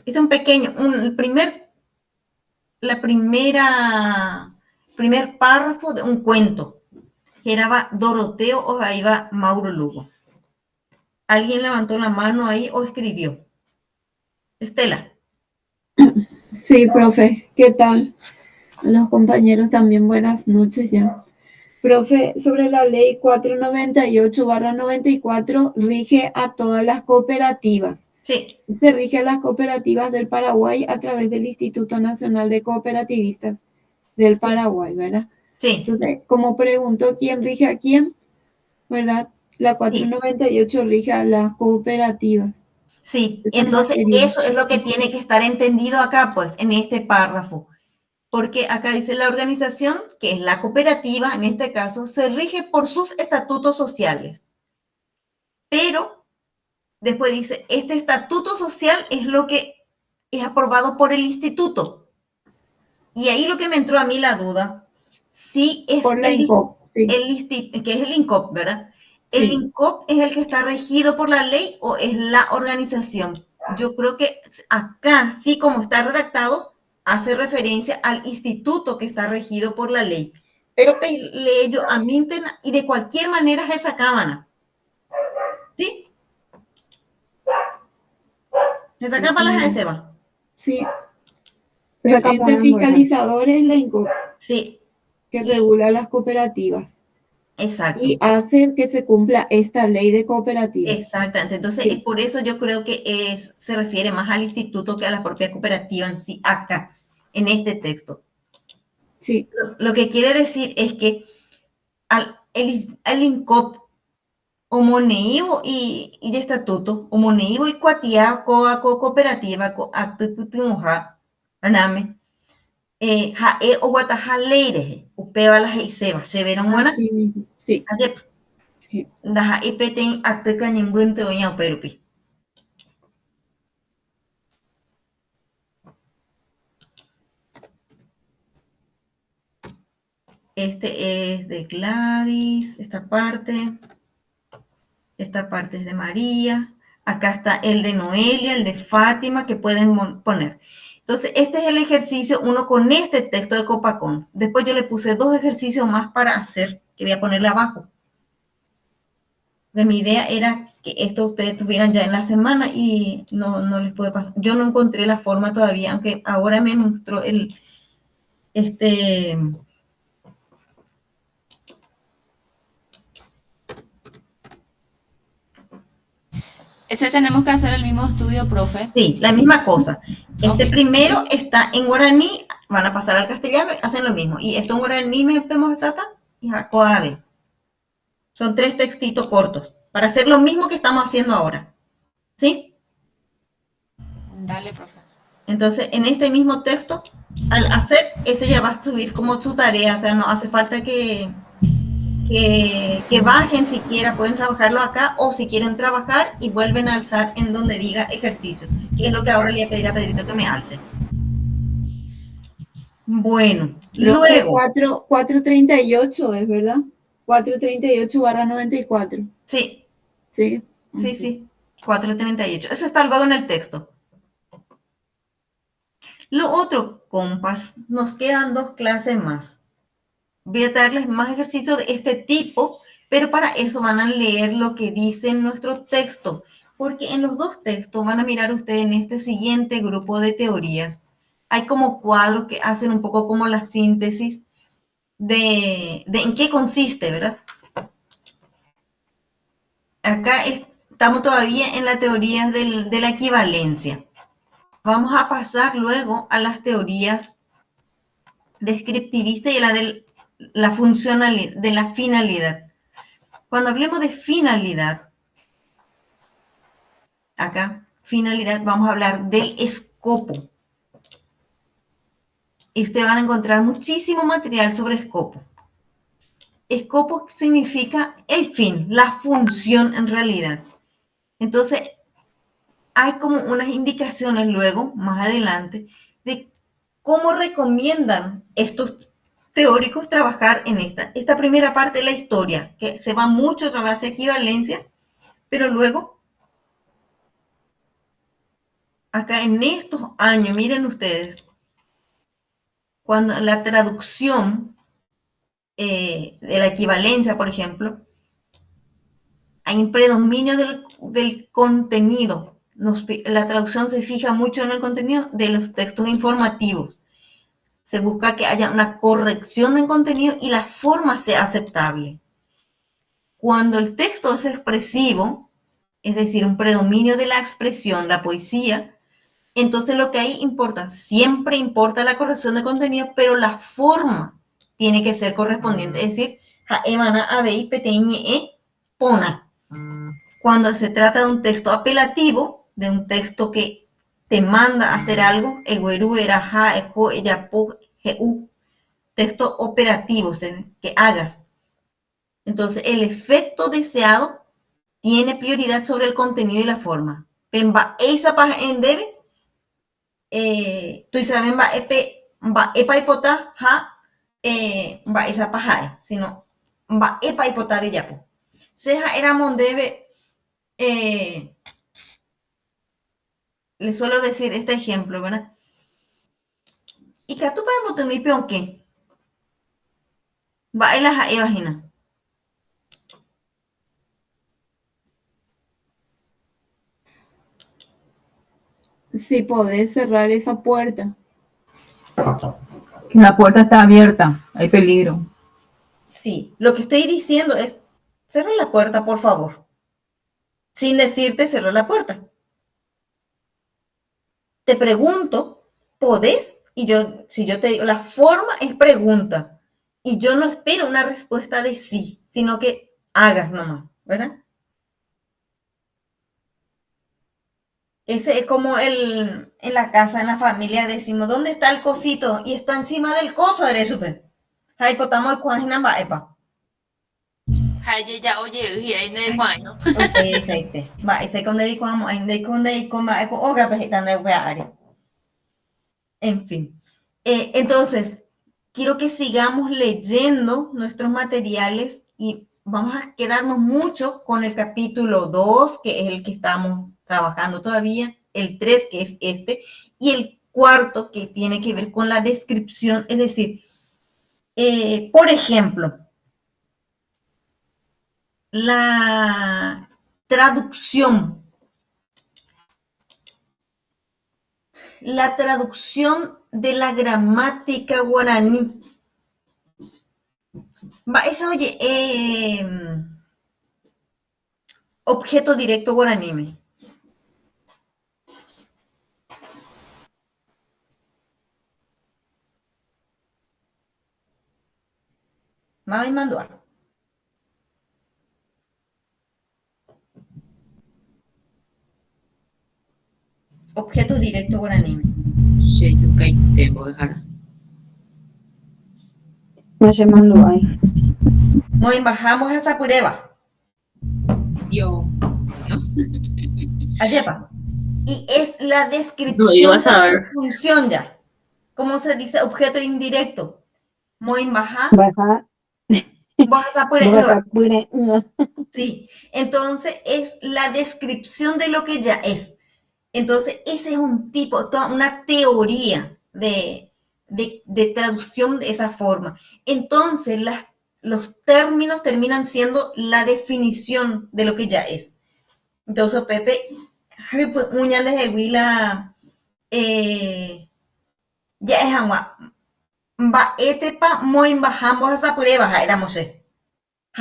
Es un pequeño, primer párrafo de un cuento. Geraba Doroteo o ahí va Mauro Lugo. ¿Alguien levantó la mano ahí o escribió? Estela. Sí, profe, ¿qué tal? A los compañeros también buenas noches ya. Profe, sobre la ley 498/94 rige a todas las cooperativas. Sí. Se rige a las cooperativas del Paraguay a través del Instituto Nacional de Cooperativistas del Paraguay, ¿verdad? Sí. Entonces, como pregunto quién rige a quién, ¿verdad? La 498 rige a las cooperativas. Sí, entonces eso es lo que tiene que estar entendido acá, pues, en este párrafo. Porque acá dice la organización, que es la cooperativa, en este caso, se rige por sus estatutos sociales. Pero después dice, este estatuto social es lo que es aprobado por el instituto. Y ahí lo que me entró a mí la duda, si es por la INCOP, sí. que es el INCOP, ¿verdad? ¿El INCOP es el que está regido por la ley o es la organización? Yo creo que acá, sí, como está redactado, hace referencia al instituto que está regido por la ley. Pero que ellos aminten y de cualquier manera es esa cámara. ¿Sí? ¿Esa cámara es ese va? Sí. El ente fiscalizador es la INCOP. Sí. Que regula las cooperativas. Exacto. Y hace que se cumpla esta ley de cooperativas. Exactamente. Entonces, sí. Por eso yo creo que se refiere más al instituto que a la propia cooperativa en sí, acá, en este texto. Sí. Lo que quiere decir es que el INCOP, homoneivo y de estatuto, homoneivo y cuatia cooperativa, actuputimoja, ¿verdad? Jae o guataja leire, upeba la heiseba, se verán buena. Sí. Sí. Daja ipeten acteca nimbunte oña operupi. Este es de Gladys, esta parte es de María, acá está el de Noelia, el de Fátima, que pueden poner. Entonces, este es el ejercicio, uno con este texto de Copacón. Después yo le puse 2 ejercicios más para hacer, que voy a ponerle abajo. Mi idea era que esto ustedes tuvieran ya en la semana y no les puede pasar. Yo no encontré la forma todavía, aunque ahora me mostró Ese tenemos que hacer el mismo estudio, profe. Sí, la misma cosa. Primero está en guaraní, van a pasar al castellano y hacen lo mismo. Y esto en guaraní me vemos exacta y jacoabe. Son 3 textitos cortos para hacer lo mismo que estamos haciendo ahora. ¿Sí? Dale, profe. Entonces, en este mismo texto, al hacer, ese ya va a subir como su tarea. O sea, no hace falta que bajen siquiera, pueden trabajarlo acá o si quieren trabajar y vuelven a alzar en donde diga ejercicio, que es lo que ahora le voy a pedir a Pedrito que me alce. Bueno, luego. 438 es, ¿verdad? 438/94. Sí. Sí. Sí, sí. 438. Eso está luego en el texto. Lo otro, compas, nos quedan 2 clases más. Voy a darles más ejercicios de este tipo, pero para eso van a leer lo que dice en nuestro texto, porque en los 2 textos van a mirar ustedes en este siguiente grupo de teorías. Hay como cuadros que hacen un poco como la síntesis de en qué consiste, ¿verdad? Acá estamos todavía en la teoría de la equivalencia. Vamos a pasar luego a las teorías descriptivistas y la de la funcionalidad, de la finalidad. Cuando hablemos de finalidad, acá, finalidad, vamos a hablar del escopo. Y ustedes van a encontrar muchísimo material sobre escopo. Escopo significa el fin, la función en realidad. Entonces, hay como unas indicaciones luego, más adelante, de cómo recomiendan estos teóricos trabajar en esta primera parte de la historia, que se va mucho a través de equivalencia, pero luego, acá en estos años, miren ustedes, cuando la traducción de la equivalencia, por ejemplo, hay un predominio del contenido. La traducción se fija mucho en el contenido de los textos informativos. Se busca que haya una corrección del contenido y la forma sea aceptable. Cuando el texto es expresivo, es decir, un predominio de la expresión, la poesía, entonces lo que ahí importa, siempre importa la corrección de contenido, pero la forma tiene que ser correspondiente. Es decir, pona. Cuando se trata de un texto apelativo, de un texto que te manda a hacer algo, texto operativo, que hagas. Entonces, el efecto deseado tiene prioridad sobre el contenido y la forma. Pemba esa paja en debe, tú sabes, va epa hipota, va esa paja, sino va epa hipotar ya po. Seja era mondebe, le suelo decir este ejemplo, ¿verdad? Y que tú podemos tener peón que va en la vagina. Si podés cerrar esa puerta. Que la puerta está abierta, hay peligro. Sí, lo que estoy diciendo es, cierra la puerta, por favor. Sin decirte, cierra la puerta. Te pregunto, ¿podés? Y si yo te digo, la forma es pregunta. Y yo no espero una respuesta de sí, sino que hagas nomás, ¿verdad? Ese es como en la casa, en la familia, decimos, ¿dónde está el cosito? Y está encima del coso, eres súper. Hay cotamo y cuajina va, epa. Haye ya oye, y ahí de guaño. Va, ese con el cuamo, ahí de con oga, pues están de área. En fin. Entonces, quiero que sigamos leyendo nuestros materiales y vamos a quedarnos mucho con el capítulo 2, que es el que estamos trabajando todavía, el 3, que es este, y el cuarto, que tiene que ver con la descripción, es decir, por ejemplo, la traducción de la gramática guaraní. Eso, oye, objeto directo guaraní. Mami mandó. Objeto directo guaraní. Sí, yo que te voy a dejar. No se mandó ahí. Muy bajamos esa prueba. Yo. Ayepa. Y es la No, descripción iba a saber. de la función ya. ¿Cómo se dice? Objeto indirecto. Muy baja. Baja. Baja prueba. Sí. Entonces es la descripción de lo que ya es. Entonces ese es un tipo, toda una teoría de traducción de esa forma. Entonces los términos terminan siendo la definición de lo que ya es. Entonces, Pepe, uñas de Huila, ya es agua. Va, etepa, muy bajamos esa prueba, era Moshe.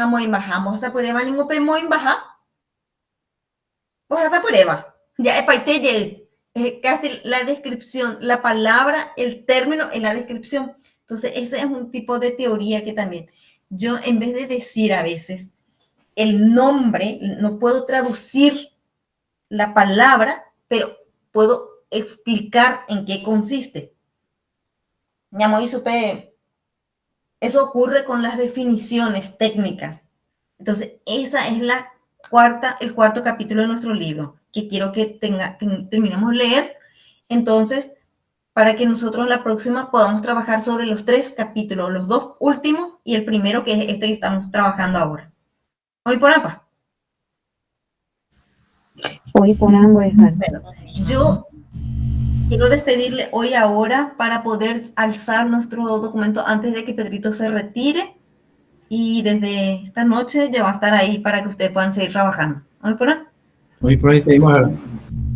Muy bajamos esa prueba, ningún pe muy baja. Pues esa prueba, ya es paite, casi la descripción, la palabra, el término en la descripción. Entonces, ese es un tipo de teoría que también yo, en vez de decir a veces el nombre, no puedo traducir la palabra, pero puedo explicar en qué consiste. Ya muy supe, eso ocurre con las definiciones técnicas. Entonces, esa es el cuarto capítulo de nuestro libro, que quiero que terminemos de leer. Entonces, para que nosotros la próxima podamos trabajar sobre los 3 capítulos, los 2 últimos y el primero, que es este que estamos trabajando ahora. ¿Hoy por acá? Hoy por ambos. Bueno, yo quiero despedirle hoy ahora para poder alzar nuestro documento antes de que Pedrito se retire. Y desde esta noche ya va a estar ahí para que ustedes puedan seguir trabajando. ¿Hoy por acá? Hoy por ahí tenemos a...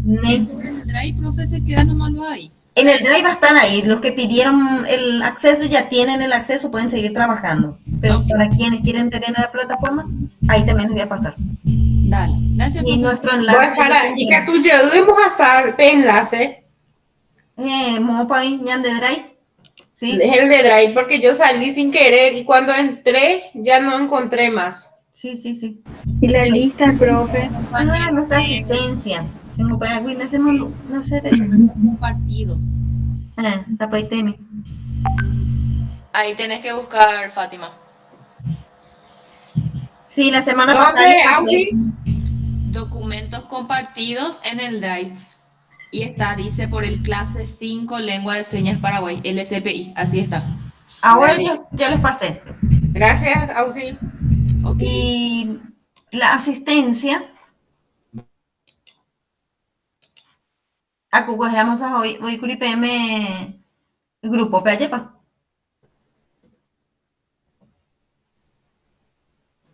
Ne- El drive, profe, se queda nomás lo ahí. En el drive están ahí. Los que pidieron el acceso ya tienen el acceso, pueden seguir trabajando. Pero Ok. para quienes quieren tener la plataforma, ahí también les voy a pasar. Dale, gracias, Y profe. nuestro Pues enlace. para, y que tú lleguemos a hacer enlace, Mopa ahí, ñan de drive. Sí, es el de Drive, porque yo salí sin querer y cuando entré ya no encontré más. sí, sí, sí. Y la lista, profe. Ah, nuestra asistencia. Si no puede agüir, hacemos una serie. Compartidos. Zapaitemi. Ahí tenés que buscar, Fátima. Sí, la semana ¿Dónde, pasada. Ausi? Documentos compartidos en el drive. Y está, dice por el clase 5 Lengua de Señas Paraguay, LSPI. Así está. Ahora Dale. ya les pasé. Gracias, Ausi. Ok. Y la asistencia. Acogemos a hoy curipm grupo PAYEPA.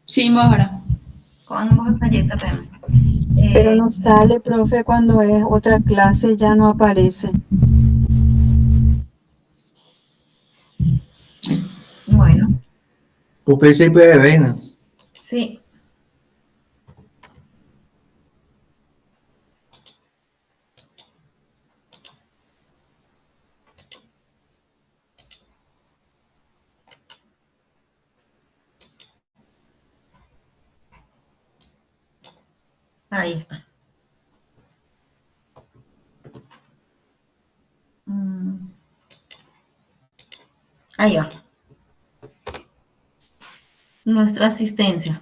Sí, ahora. Con vos galleta PM. Pero no sale, profe, cuando es otra clase, ya no aparece. Bueno, O PCPE, ¿no? sí. Ahí está. Ahí va. Nuestra asistencia.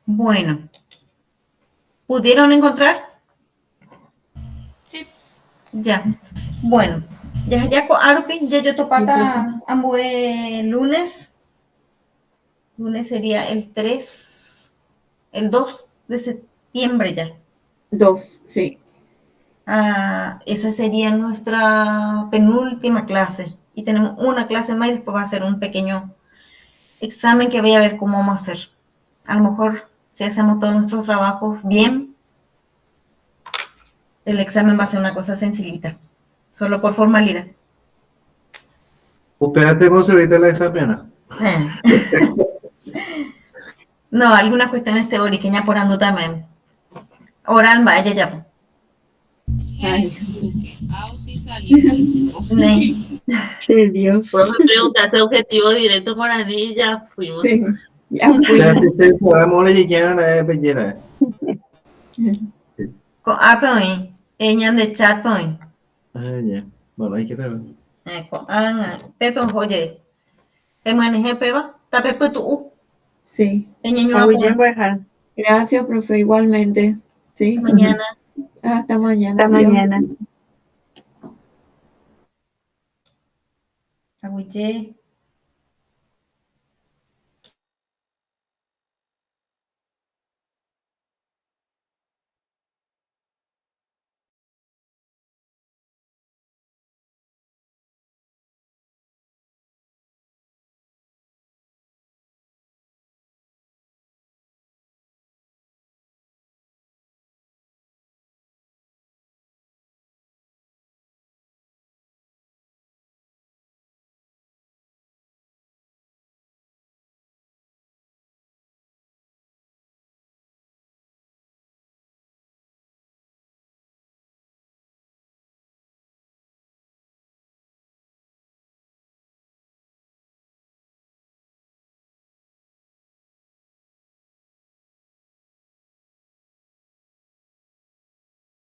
Bueno. ¿Pudieron encontrar? Sí. Ya. Bueno. Ya con Arpi, ya yo topata ambue lunes. Lunes sería el 3, el 2 de septiembre ya. 2, sí. Esa sería nuestra penúltima clase. Y tenemos una clase más y después va a ser un pequeño examen que voy a ver cómo vamos a hacer. A lo mejor, si hacemos todos nuestros trabajos bien, el examen va a ser una cosa sencillita, solo por formalidad. Espérate, vos ahorita la examena. No, algunas cuestiones teóricas, ya por ando también. Oral, vaya ya. Ausi salió. Che, Dios. Profe, preguntaste objetivo directo guaraní y ya fuimos. Sí, ya fui. La asistencia, vamos a llegar a Bellera. Con Apple, ella de chat point. Ah, ya. Bueno, hay que ver. Con Pepe, oye. Pepe, Peba, está Pepe tú. Sí. Gracias, profe, igualmente. Sí. Mañana. Hasta mañana. Hasta mañana. Agüille.